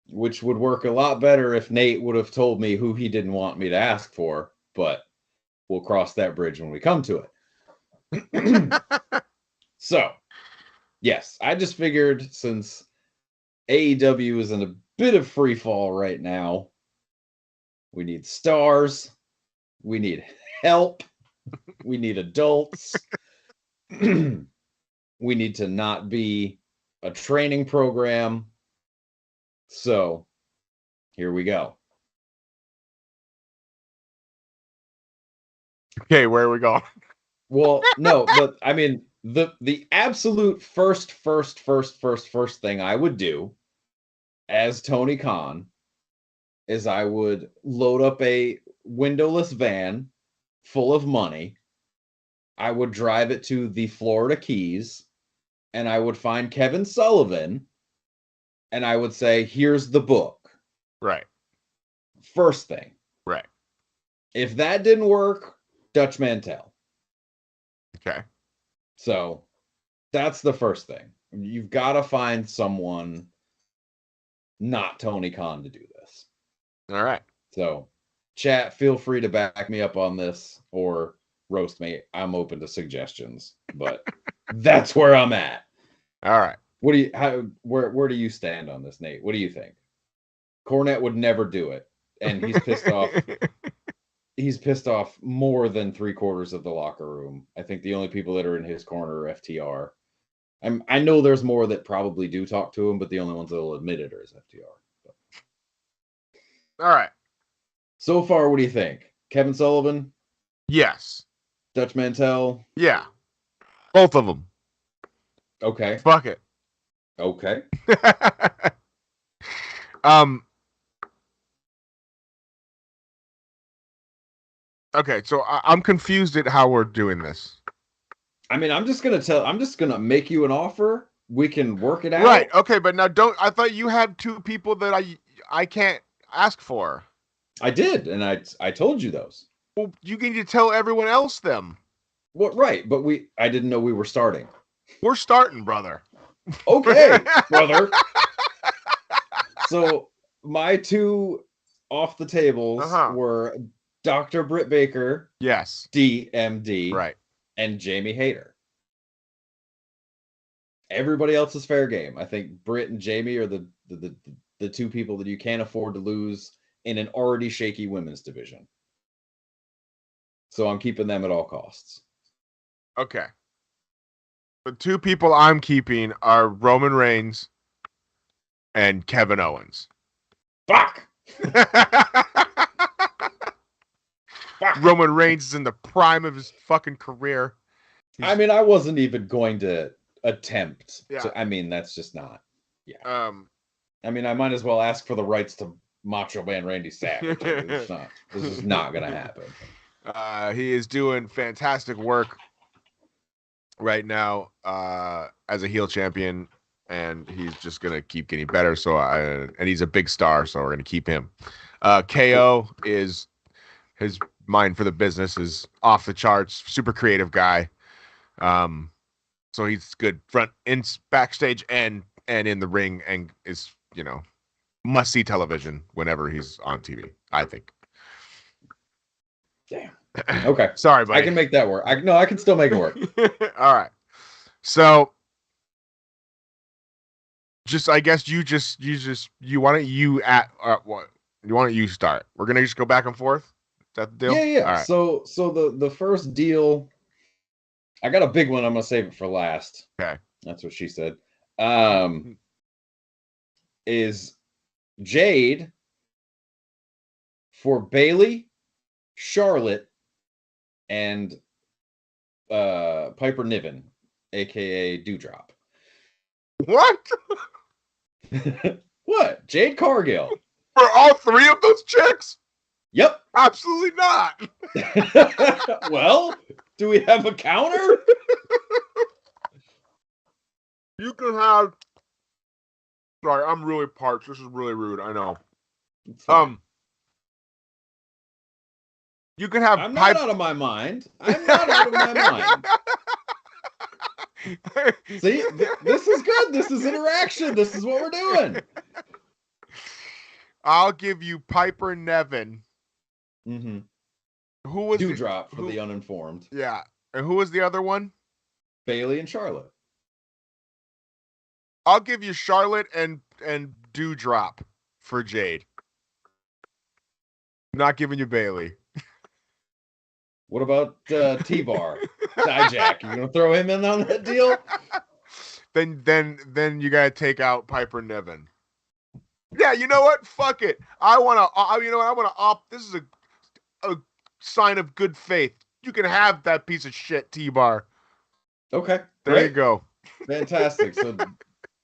Which would work a lot better if Nate would have told me who he didn't want me to ask for, but we'll cross that bridge when we come to it. So, yes, I just figured since AEW is in a bit of free fall right now, we need stars, we need help, we need adults, we need to not be a training program. So, here we go. Okay, where are we going? Well, no, I mean, the absolute first thing I would do as Tony Khan is I would load up a windowless van full of money. I would drive it to the Florida Keys, and I would find Kevin Sullivan, and I would say, here's the book. Right. First thing. Right. If that didn't work, Dutch Mantel. Okay. So that's the first thing. You've got to find someone not Tony Khan to do this. All right. So chat, feel free to back me up on this or roast me. I'm open to suggestions, but that's where I'm at. All right. Where do you stand on this, Nate? What do you think? Cornette would never do it, and he's pissed off. He's pissed off more than 3/4 of the locker room. I think the only people that are in his corner are FTR. I know there's more that probably do talk to him, but the only ones that will admit it are FTR. So. All right. So far, what do you think? Kevin Sullivan? Yes. Dutch Mantel? Yeah. Both of them. Okay. Fuck it. Okay. Okay, so I'm confused at how we're doing this. I mean, I'm just gonna make you an offer. We can work it out. Right. Okay, but now I thought you had two people that I can't ask for. I did, and I told you those. Well, you need to tell everyone else them. Well, right, but I didn't know we were starting. We're starting, brother. Okay, brother. So my two off the tables were Dr. Britt Baker, yes, DMD, right, and Jamie Hayter. Everybody else is fair game. I think Britt and Jamie are the two people that you can't afford to lose in an already shaky women's division. So I'm keeping them at all costs. Okay. The two people I'm keeping are Roman Reigns and Kevin Owens. Fuck! Roman Reigns is in the prime of his fucking career. I mean, I wasn't even going to attempt. Yeah. I mean, that's just not. Yeah. I mean, I might as well ask for the rights to Macho Man Randy Savage. This is not going to happen. He is doing fantastic work right now as a heel champion, and he's just going to keep getting better. And he's a big star, so we're going to keep him. KO is his mind for the business is off the charts. Super creative guy. So he's good backstage and in the ring, and is, must see television whenever he's on TV, I think. Damn. Okay. Sorry, buddy. I can make that work. I can still make it work. All right. So I guess you want to start. We're going to just go back and forth. Is that the deal? Yeah. All right. So the first deal, I got a big one. I'm going to save it for last. Okay. That's what she said. Is Jade for Bailey, Charlotte, and Piper Niven, aka Dewdrop. What? What? Jade Cargill. For all three of those chicks? Yep. Absolutely not. Well, do we have a counter? You can have. Sorry, I'm really parched. This is really rude. I know. You can have. I'm not out of my mind. I'm not out of my mind. See, this is good. This is interaction. This is what we're doing. I'll give you Piper Nevin. Mm-hmm. Who was Dewdrop for the uninformed? Yeah. And who was the other one? Bailey and Charlotte. I'll give you Charlotte and Dewdrop for Jade. I'm not giving you Bailey. What about T-Bar? Dijak. You gonna throw him in on that deal? Then you gotta take out Piper Nevin. Yeah, you know what? Fuck it. I wanna opt. This is a sign of good faith. You can have that piece of shit, T-Bar. Okay. There great. you go. Fantastic. So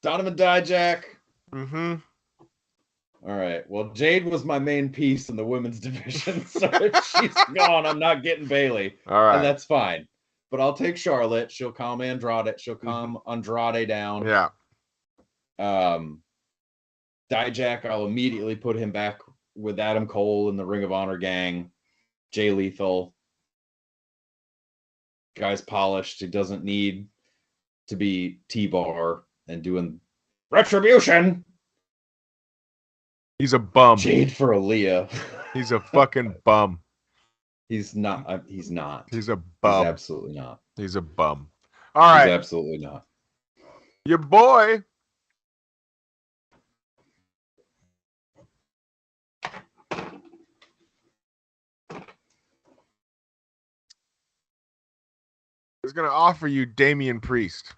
Donovan Dijak. Mm-hmm. All right. Well, Jade was my main piece in the women's division. So if she's gone, I'm not getting Bailey. All right. And that's fine. But I'll take Charlotte. She'll calm Andrade. She'll calm Andrade down. Yeah. Dijak, I'll immediately put him back with Adam Cole in the Ring of Honor gang. Jay Lethal. Guy's polished. He doesn't need to be T-Bar and doing retribution. He's a bum. Jade for Aaliyah. He's a fucking bum. He's not. He's not. He's a bum. He's absolutely not. He's a bum. All right. He's absolutely not. Your boy. Is going to offer you Damian Priest.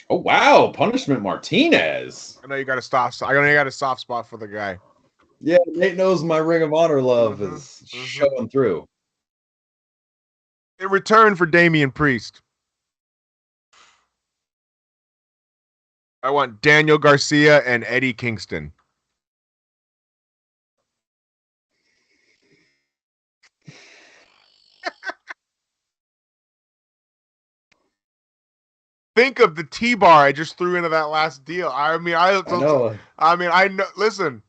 Oh, wow. Punishment Martinez. I know you got a soft spot. I know you got a soft spot for the guy. Yeah, Nate knows my Ring of Honor love is showing through. In return for Damian Priest, I want Daniel Garcia and Eddie Kingston. Think of the T-bar I just threw into that last deal. I know. Listen,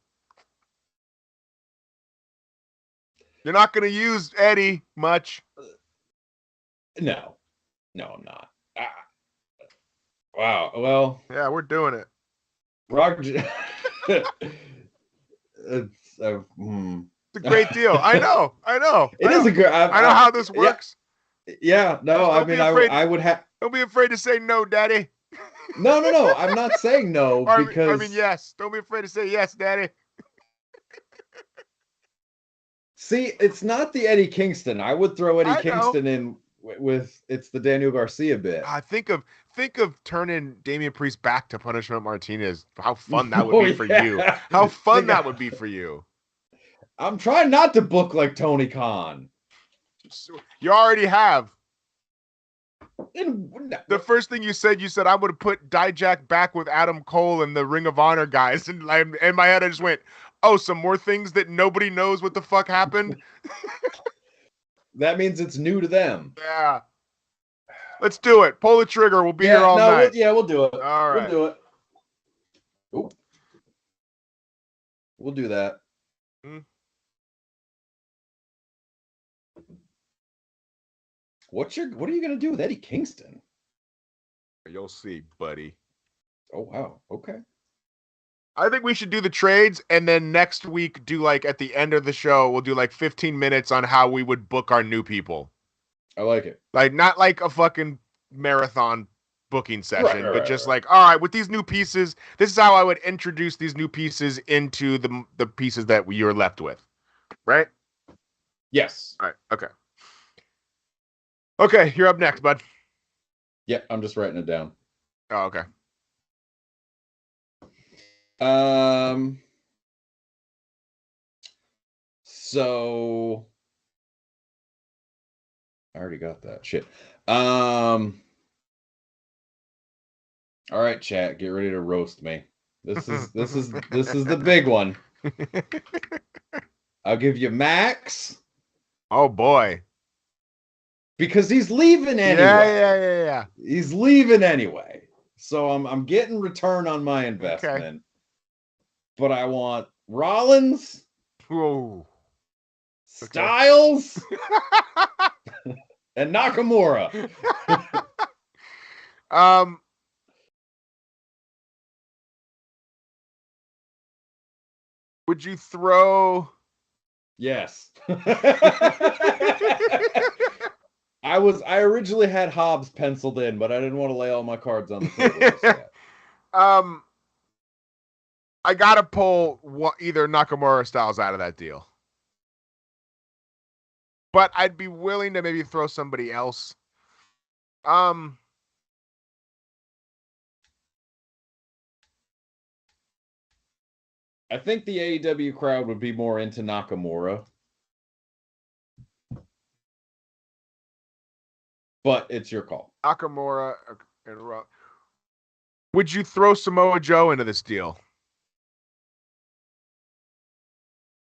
you're not going to use Eddie much. No, I'm not. Wow. Well, yeah, we're doing it. Rock. It's a great deal. I know. It is a good. I know how this works. Yeah. No, I mean, I would have. Don't be afraid to say no, Daddy. No. I'm not saying no because. I mean, yes. Don't be afraid to say yes, Daddy. See, it's not the Eddie Kingston. I would throw Eddie Kingston in with it's the Daniel Garcia bit. Think of turning Damian Priest back to Punishment Martinez. How fun that would be for you. How fun that would be for you. I'm trying not to book like Tony Khan. You already have. The first thing you said I would have put Dijak back with Adam Cole and the Ring of Honor guys, and in my head I just went, "Oh, some more things that nobody knows what the fuck happened." That means it's new to them. Yeah. Let's do it. Pull the trigger. We'll be here all night. We'll do it. All right. We'll do it. Ooh. We'll do that. What are you gonna do with Eddie Kingston? You'll see, buddy. Oh wow. Okay. I think we should do the trades, and then next week do like at the end of the show, we'll do like 15 minutes on how we would book our new people. I like it. Like not like a fucking marathon booking session, but just like, all right, with these new pieces, this is how I would introduce these new pieces into the pieces that you're left with. Right? Yes. All right. Okay. Okay, you're up next, bud. Yeah, I'm just writing it down. Oh, okay. So I already got that shit. All right, chat, get ready to roast me. This is the big one. I'll give you Max. Oh boy. Because he's leaving anyway. Yeah. He's leaving anyway. So I'm getting return on my investment. Okay. But I want Rollins. Whoa. Styles. And Nakamura. Um, would you throw? Yes. I originally had Hobbs penciled in, but I didn't want to lay all my cards on the table just yet. I gotta pull either Nakamura or Styles out of that deal, but I'd be willing to maybe throw somebody else. I think the AEW crowd would be more into Nakamura. But it's your call. Nakamura and would you throw Samoa Joe into this deal?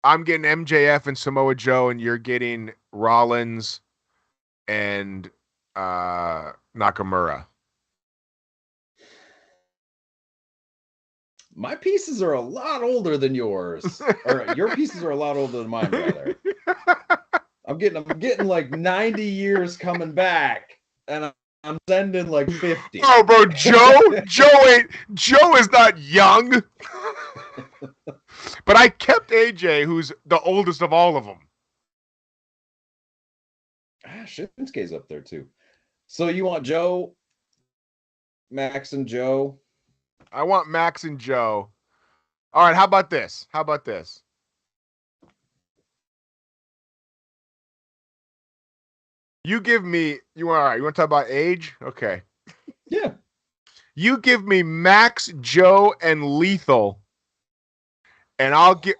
I'm getting MJF and Samoa Joe, and you're getting Rollins and Nakamura. My pieces are a lot older than yours. Or your pieces are a lot older than mine, brother. I'm getting like 90 years coming back, and I'm sending like 50. Oh, bro, Joe is not young. But I kept AJ, who's the oldest of all of them. Shinsuke's up there too. So you want Joe, Max, and Joe? I want Max and Joe. All right, how about this? You give me you want to talk about age? Okay. Yeah. You give me Max, Joe, and Lethal. And I'll give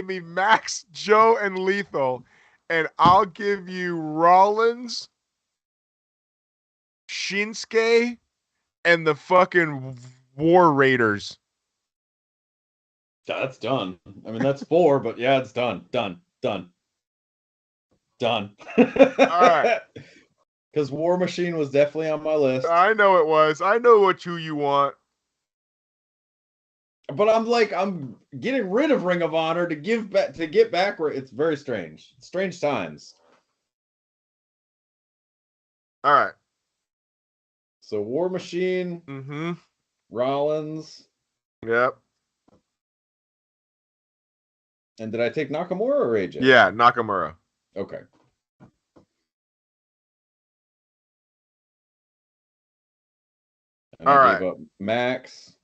me Max, Joe, and Lethal, and I'll give you Rollins, Shinsuke, and the fucking War Raiders. That's done. I mean, that's 4, but yeah, it's done. Done. All right. Because War Machine was definitely on my list. I know it was. I know who you want. But I'm getting rid of Ring of Honor to get back where it's very strange. Strange times. All right. So War Machine. Mm-hmm. Rollins. Yep. And did I take Nakamura or AJ? Yeah, Nakamura. Okay. And I gave up Max,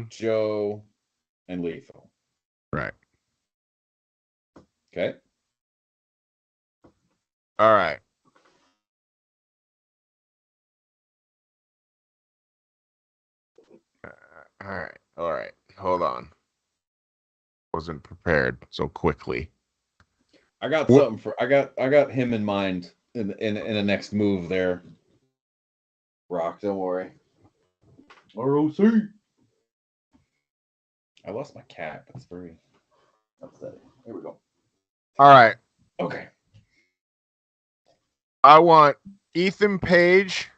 Joe, and Lethal. Right. Okay. All right. All right. Hold on. Wasn't prepared so quickly. I got something for I got him in mind in the next move there. Rock, don't worry. ROC. I lost my cat. That's very upsetting. Here we go. All right. Okay. I want Ethan Page.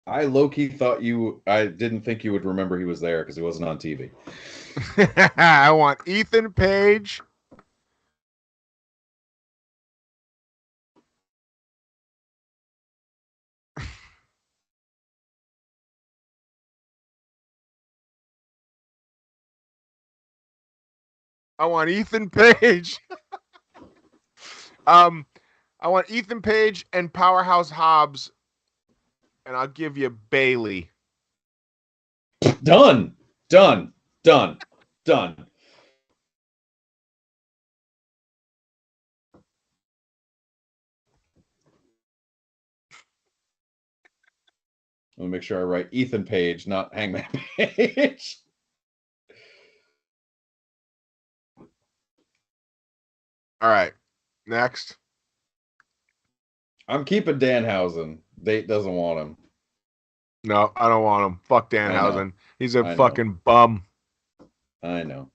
I low-key thought I didn't think you would remember he was there because he wasn't on TV. I want Ethan Page. I want Ethan Page. I want Ethan Page and Powerhouse Hobbs, and I'll give you Bailey. Done. Let me make sure I write Ethan Page, not Hangman Page. All right. Next. I'm keeping Danhausen. Date doesn't want him. No, I don't want him. Fuck Danhausen. He's a fucking bum. I know.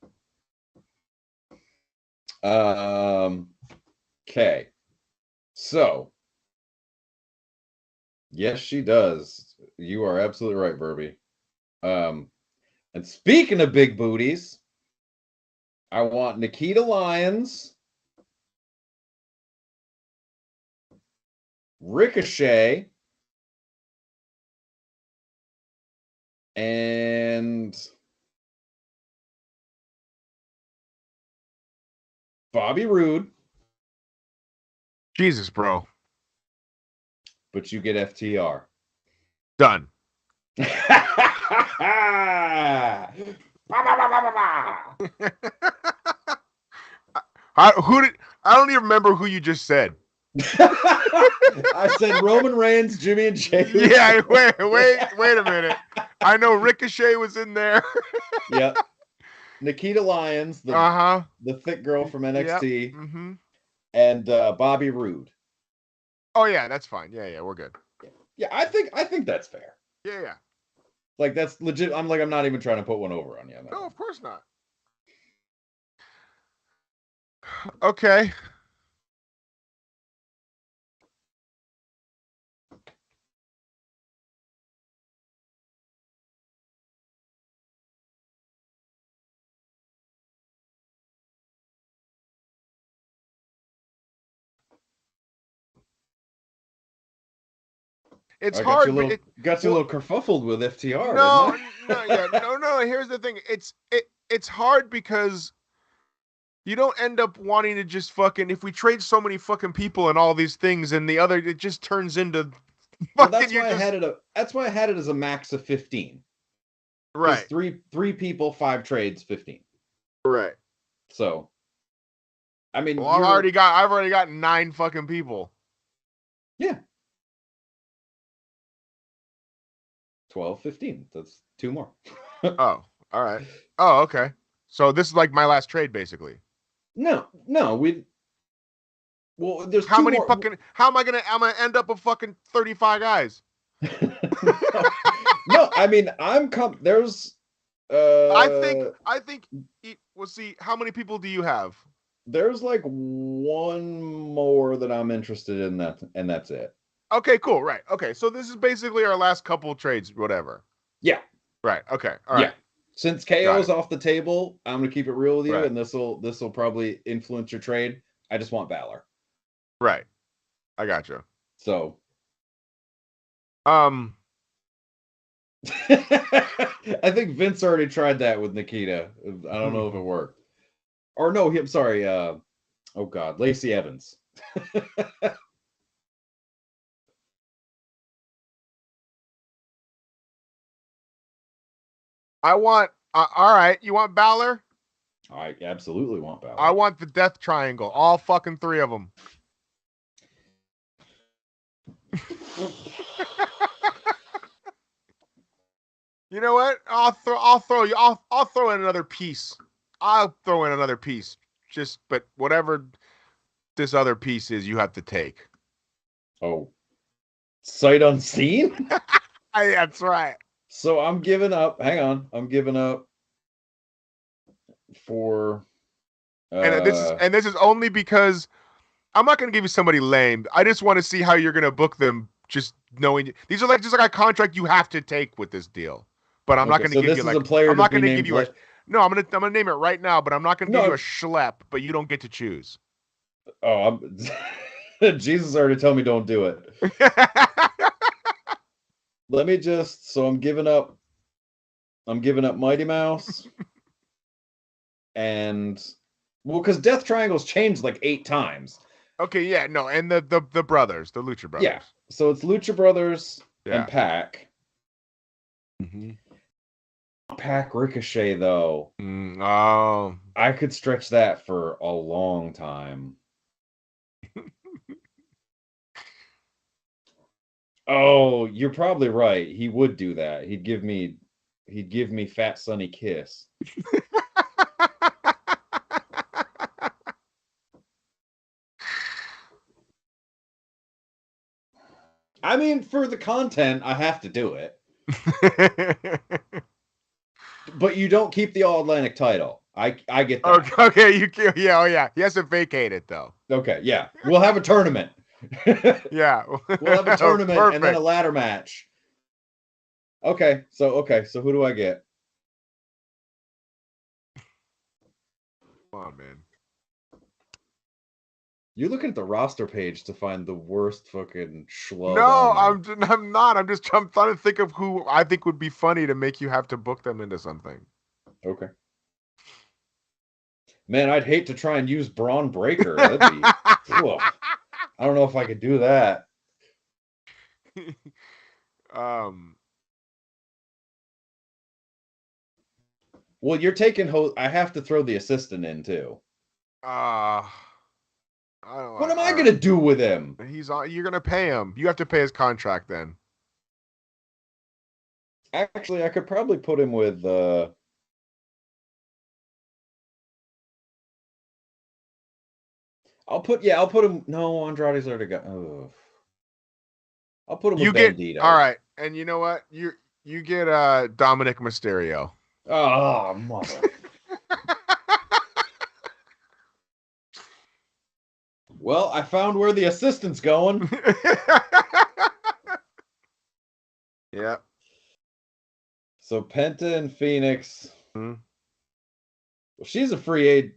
Okay. So, yes, she does. You are absolutely right, Verby. And speaking of big booties, I want Nikita Lyons Ricochet, and Bobby Roode. Jesus, bro. But you get FTR. Done. I don't even remember who you just said. I said Roman Reigns, Jimmy and Jay. Yeah, wait a minute. I know Ricochet was in there. Yep. Nikita Lyons, the thick girl from NXT, yep. Mm-hmm. and Bobby Roode. Oh yeah, that's fine. Yeah, we're good. Yeah, I think that's fair. Yeah. Like that's legit. I'm not even trying to put one over on you. No, of course not. Okay. It's hard. Got you a little kerfuffled with FTR. No. Here's the thing. It's hard because you don't end up wanting to just fucking. If we trade so many fucking people and all these things, and the other, it just turns into. Well, that's why I had it as a max of 15. Right. Three people, 5 trades, 15. Right. So, I mean, well, I've already got 9 fucking people. Yeah. 12, 15. That's 2 more. Oh, all right. Oh, okay. So this is like my last trade, basically. No, well, there's how 2 many more... fucking? How am I gonna end up with fucking 35 guys? No, I mean there's. I think. We'll see. How many people do you have? There's like 1 more that I'm interested in and that's it. Okay, cool. Right. Okay, so this is basically our last couple trades, whatever. Yeah. Right. Okay. All right. Yeah. Since KO's off the table, I'm gonna keep it real with you, and this will probably influence your trade. I just want Balor. Right. I gotcha. So. I think Vince already tried that with Nikita. I don't know if it worked. Or no, I'm sorry. Oh God, Lacey Evans. I want. All right, you want Balor? I absolutely want Balor. I want the Death Triangle, all fucking 3 of them. You know what? I'll throw in another piece. I'll throw in another piece. But whatever this other piece is, you have to take. Oh, sight unseen? That's right. So I'm giving up. Hang on, I'm giving up for. And this is only because I'm not going to give you somebody lame. I just want to see how you're going to book them. Just knowing these are just like a contract you have to take with this deal. But I'm not going to give you like a player. I'm not going to give you a. No, I'm gonna name it right now. But I'm not going to give you a schlep. But you don't get to choose. Oh, Jesus already told me don't do it. Let me just. So I'm giving up Mighty Mouse, and because Death Triangle's changed like 8 times. Okay, yeah, no, and the brothers, the Lucha Brothers. Yeah, so it's Lucha Brothers and Pac. Mm-hmm. Pac Ricochet though. Oh, I could stretch that for a long time. Oh, you're probably right. He would do that. He'd give me Fat Sonny Kiss. I mean, for the content, I have to do it. But you don't keep the All Atlantic title. I get that. Okay, yeah. He has to vacate it though. Okay, yeah. We'll have a tournament. Yeah. We'll have a tournament and then a ladder match. Okay, so who do I get? Come on, man. You're looking at the roster page to find the worst fucking schlub. No, on there. I'm not. I'm trying to think of who I think would be funny to make you have to book them into something. Okay. Man, I'd hate to try and use Braun Breaker. That'd be. Ugh. I don't know if I could do that. Well, you're taking I have to throw the assistant in too. I don't What am I gonna do with him? You're gonna pay him. You have to pay his contract then. Actually, I could probably put him with. I'll put him. No, Andrade's already got. Oh. I'll put him with Bandito. All right, and you know what? You get Dominic Mysterio. Oh, mother. Well, I found where the assistant's going. Yeah. So Penta and Phoenix. Hmm. Well, she's a free agent.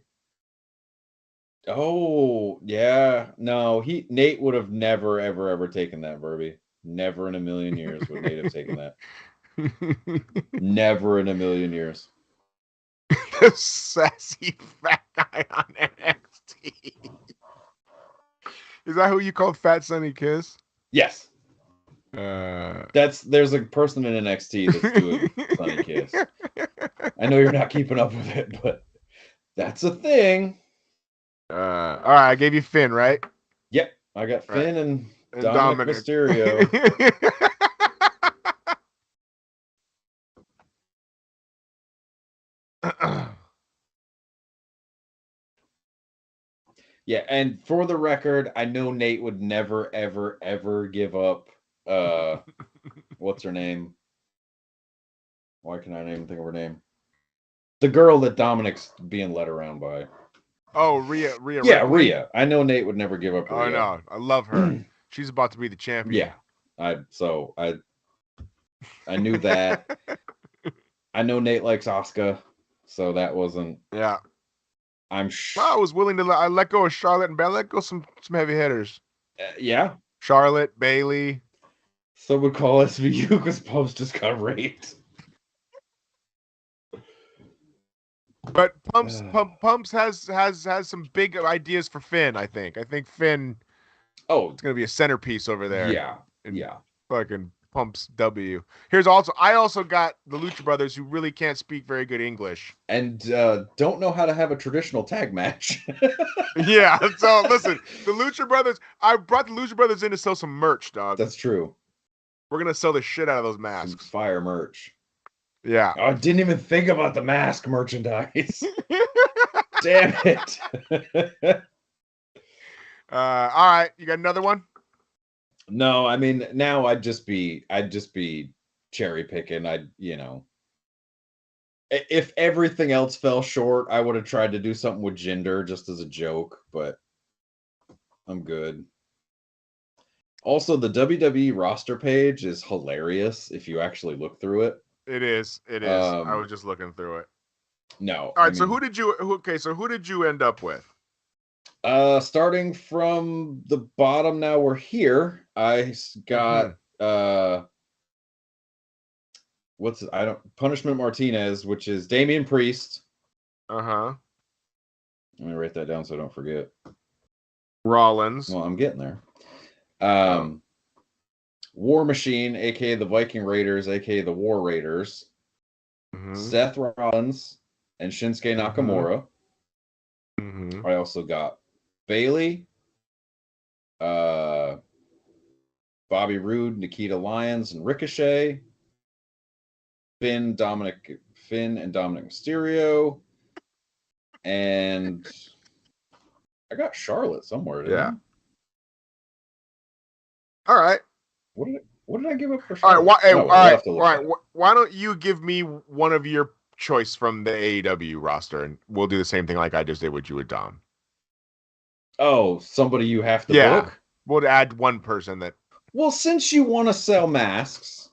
Oh, yeah. No, Nate would have never, ever, ever taken that, Burby. Never in a million years would Nate have taken that. Never in a million years. The sassy fat guy on NXT. Is that who you called Fat Sonny Kiss? Yes. There's a person in NXT that's doing Sonny Kiss. I know you're not keeping up with it, but that's a thing. All right, I gave you Finn, right? Yep, I got Finn and Dominic Mysterio. Yeah, and for the record, I know Nate would never, ever, ever give up. What's her name? Why can I not even think of her name? The girl that Dominic's being led around by. Oh, Rhea. Yeah, Rhea. I know Nate would never give up Rhea. Oh no, I love her. She's about to be the champion. Yeah, I knew that. I know Nate likes Asuka, so that wasn't. Yeah. I was willing to let go of Charlotte and Bayley. Let go some heavy hitters. Yeah. Charlotte, Bayley. Some would call SVU because Pumps just got raped. But Pumps has some big ideas for Finn. I think Finn. Oh, it's gonna be a centerpiece over there. Yeah. Fucking Pumps W. I also got the Lucha Brothers who really can't speak very good English and don't know how to have a traditional tag match. Yeah. So listen, the Lucha Brothers. I brought the Lucha Brothers in to sell some merch, dog. That's true. We're gonna sell the shit out of those masks. Some fire merch. Yeah. Oh, I didn't even think about the mask merchandise. Damn it. All right, you got another one? No, I mean now I'd just be cherry picking. If everything else fell short, I would have tried to do something with Jinder just as a joke, but I'm good. Also, the WWE roster page is hilarious if you actually look through it. It is. I was just looking through it. No. All right. So who did you end up with? Starting from the bottom, now we're here. I got Punishment Martinez, which is Damian Priest. Uh-huh. Let me write that down so I don't forget. Rollins. Well, I'm getting there. War Machine, aka the Viking Raiders, aka the War Raiders. Mm-hmm. Seth Rollins and Shinsuke Nakamura. Mm-hmm. I also got Bayley, Bobby Roode, Nikita Lyons, and Ricochet. Finn and Dominic Mysterio. And I got Charlotte somewhere. Didn't I? All right. What did I give up for Charlotte? All right. Why don't you give me one of your choice from the AEW roster, and we'll do the same thing like I just did with you with Dom. Oh, somebody you have to book? We'll add one person that. Well, since you want to sell masks,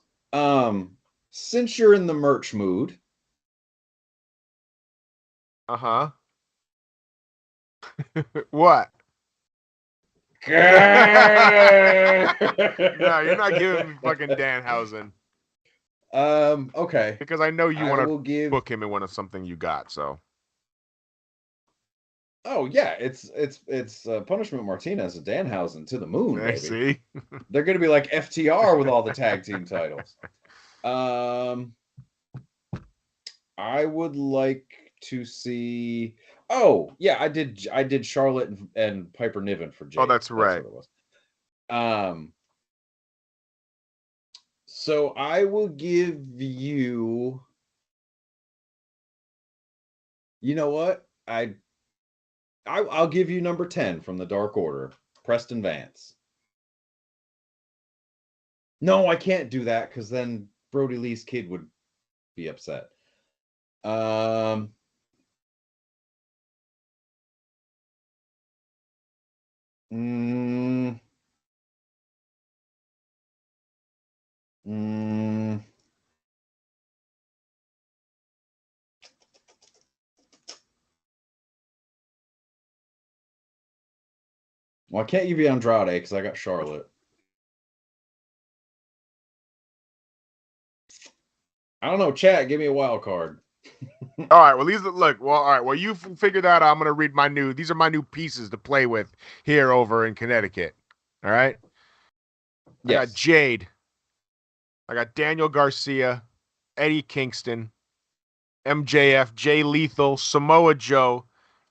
since you're in the merch mood. Uh-huh. What? No, you're not giving me fucking Danhausen. Okay. Because I know you want to give... book him in one of something you got, so. Oh yeah, it's Punishment Martinez and Danhausen to the moon, baby. See? They're gonna be like FTR with all the tag team titles. I would like to see. Oh yeah, I did Charlotte and Piper Niven for Jade. Oh, that's right. That's what it was. So I will give you. You know what? I'll give you number 10 from the Dark Order, Preston Vance. No, I can't do that because then Brody Lee's kid would be upset. Well, I can't give you Andrade because I got Charlotte. I don't know, chat. Give me a wild card. All right. Well, all right. Well, you figure that out. I'm gonna read these are my new pieces to play with here over in Connecticut. All right. Yes. I got Jade. I got Daniel Garcia, Eddie Kingston, MJF, Jay Lethal, Samoa Joe,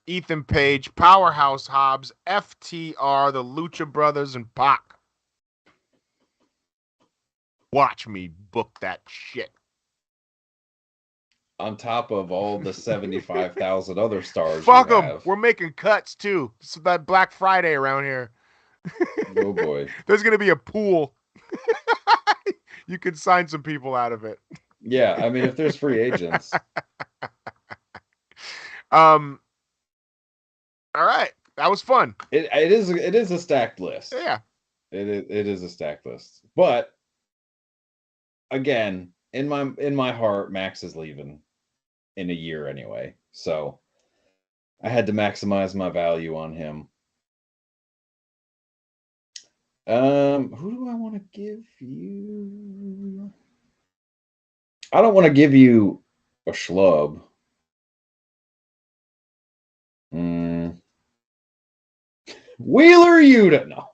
Ethan Page, Powerhouse Hobbs, FTR, the Lucha Brothers, and Pac. Watch me book that shit. On top of all the 75,000 other stars. Fuck them. We're making cuts too. It's about Black Friday around here. Oh boy. There's going to be a pool. You can sign some people out of it. Yeah, I mean, if there's free agents. All right. That was fun. It is a stacked list. Yeah. It is a stacked list. But again, in my heart, Max is leaving in a year anyway. So I had to maximize my value on him. Who do I want to give you? I don't want to give you a schlub. Wheeler Yuta. No.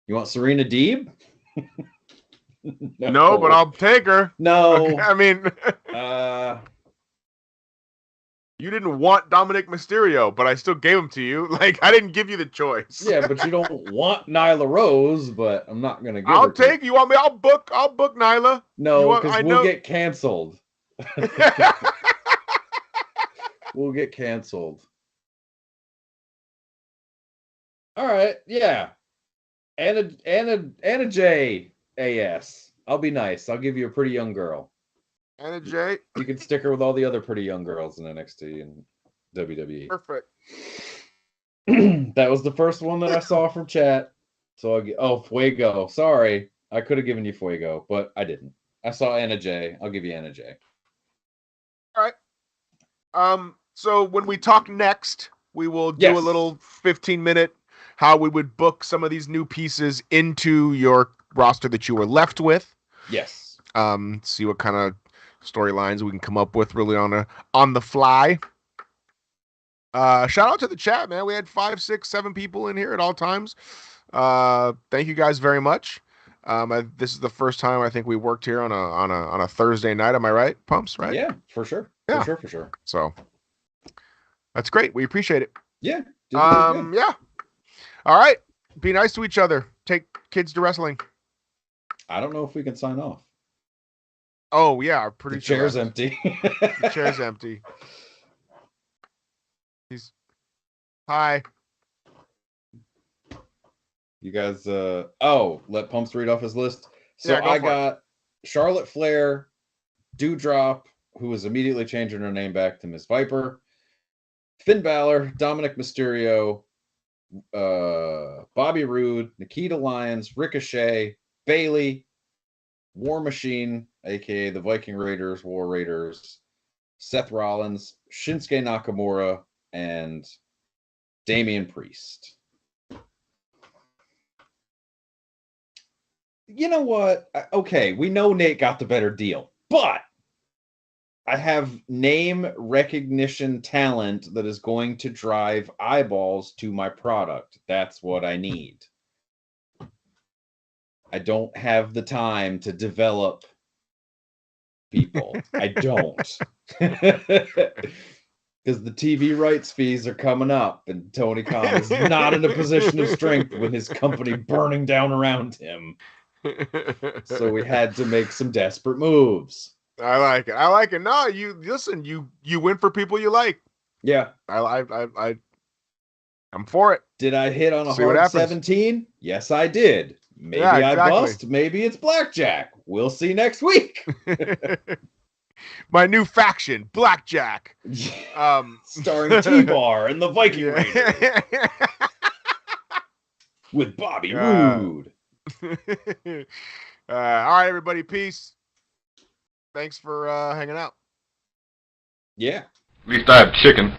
You want Serena Deeb? No, but I'll take her. No. I mean, you didn't want Dominic Mysterio, but I still gave him to you. Like, I didn't give you the choice. Yeah, but you don't want Nyla Rose, but I'm not going to give I'll take you. Want me? I'll book Nyla. No, because we'll get canceled. We'll get canceled. All right, yeah. Anna J. A.S. I'll be nice. I'll give you a pretty young girl. Anna J. You can stick her with all the other pretty young girls in NXT and WWE. Perfect. That was the first one that I saw from chat. So Fuego. Sorry. I could have given you Fuego, but I didn't. I saw Anna J. I'll give you Anna J. All right. So when we talk next, we will do a little 15-minute how we would book some of these new pieces into your roster that you were left with. Yes. See what kind of storylines we can come up with really on the fly. Shout out to the chat, man. We had 5, 6, 7 people in here at all times. Thank you guys very much. This is the first time I think we worked here on a Thursday night. Am I right, Pumps? Right? Yeah, for sure. Yeah. For sure. So that's great. We appreciate it. Yeah. Yeah. All right. Be nice to each other. Take kids to wrestling. I don't know if we can sign off. Oh yeah, pretty sure. Chair's empty. The chair's empty. Hi. You guys, let Pumps read off his list. So yeah, I got Charlotte Flair, Doudrop, who is immediately changing her name back to Miss Viper, Finn Balor, Dominic Mysterio, Bobby Roode, Nikita Lyons, Ricochet, Bailey, War Machine, aka the Viking Raiders, War Raiders, Seth Rollins, Shinsuke Nakamura, and Damian Priest. You know what? Okay, we know Nate got the better deal, but I have name recognition talent that is going to drive eyeballs to my product. That's what I need. I don't have the time to develop people. I don't. Because the TV rights fees are coming up, and Tony Khan is not in a position of strength with his company burning down around him. So we had to make some desperate moves. I like it. I like it. No, you listen. You win for people you like. Yeah, I'm for it. did I hit on a See what hard happens. 17? Yes, I did. Maybe Yeah, I exactly. bust. Maybe it's blackjack. We'll see next week. My new faction, Blackjack. Starring T-Bar and the Viking Yeah. Raiders with Bobby Roode. All right, everybody. Peace. Thanks for hanging out. Yeah. At least I have chicken.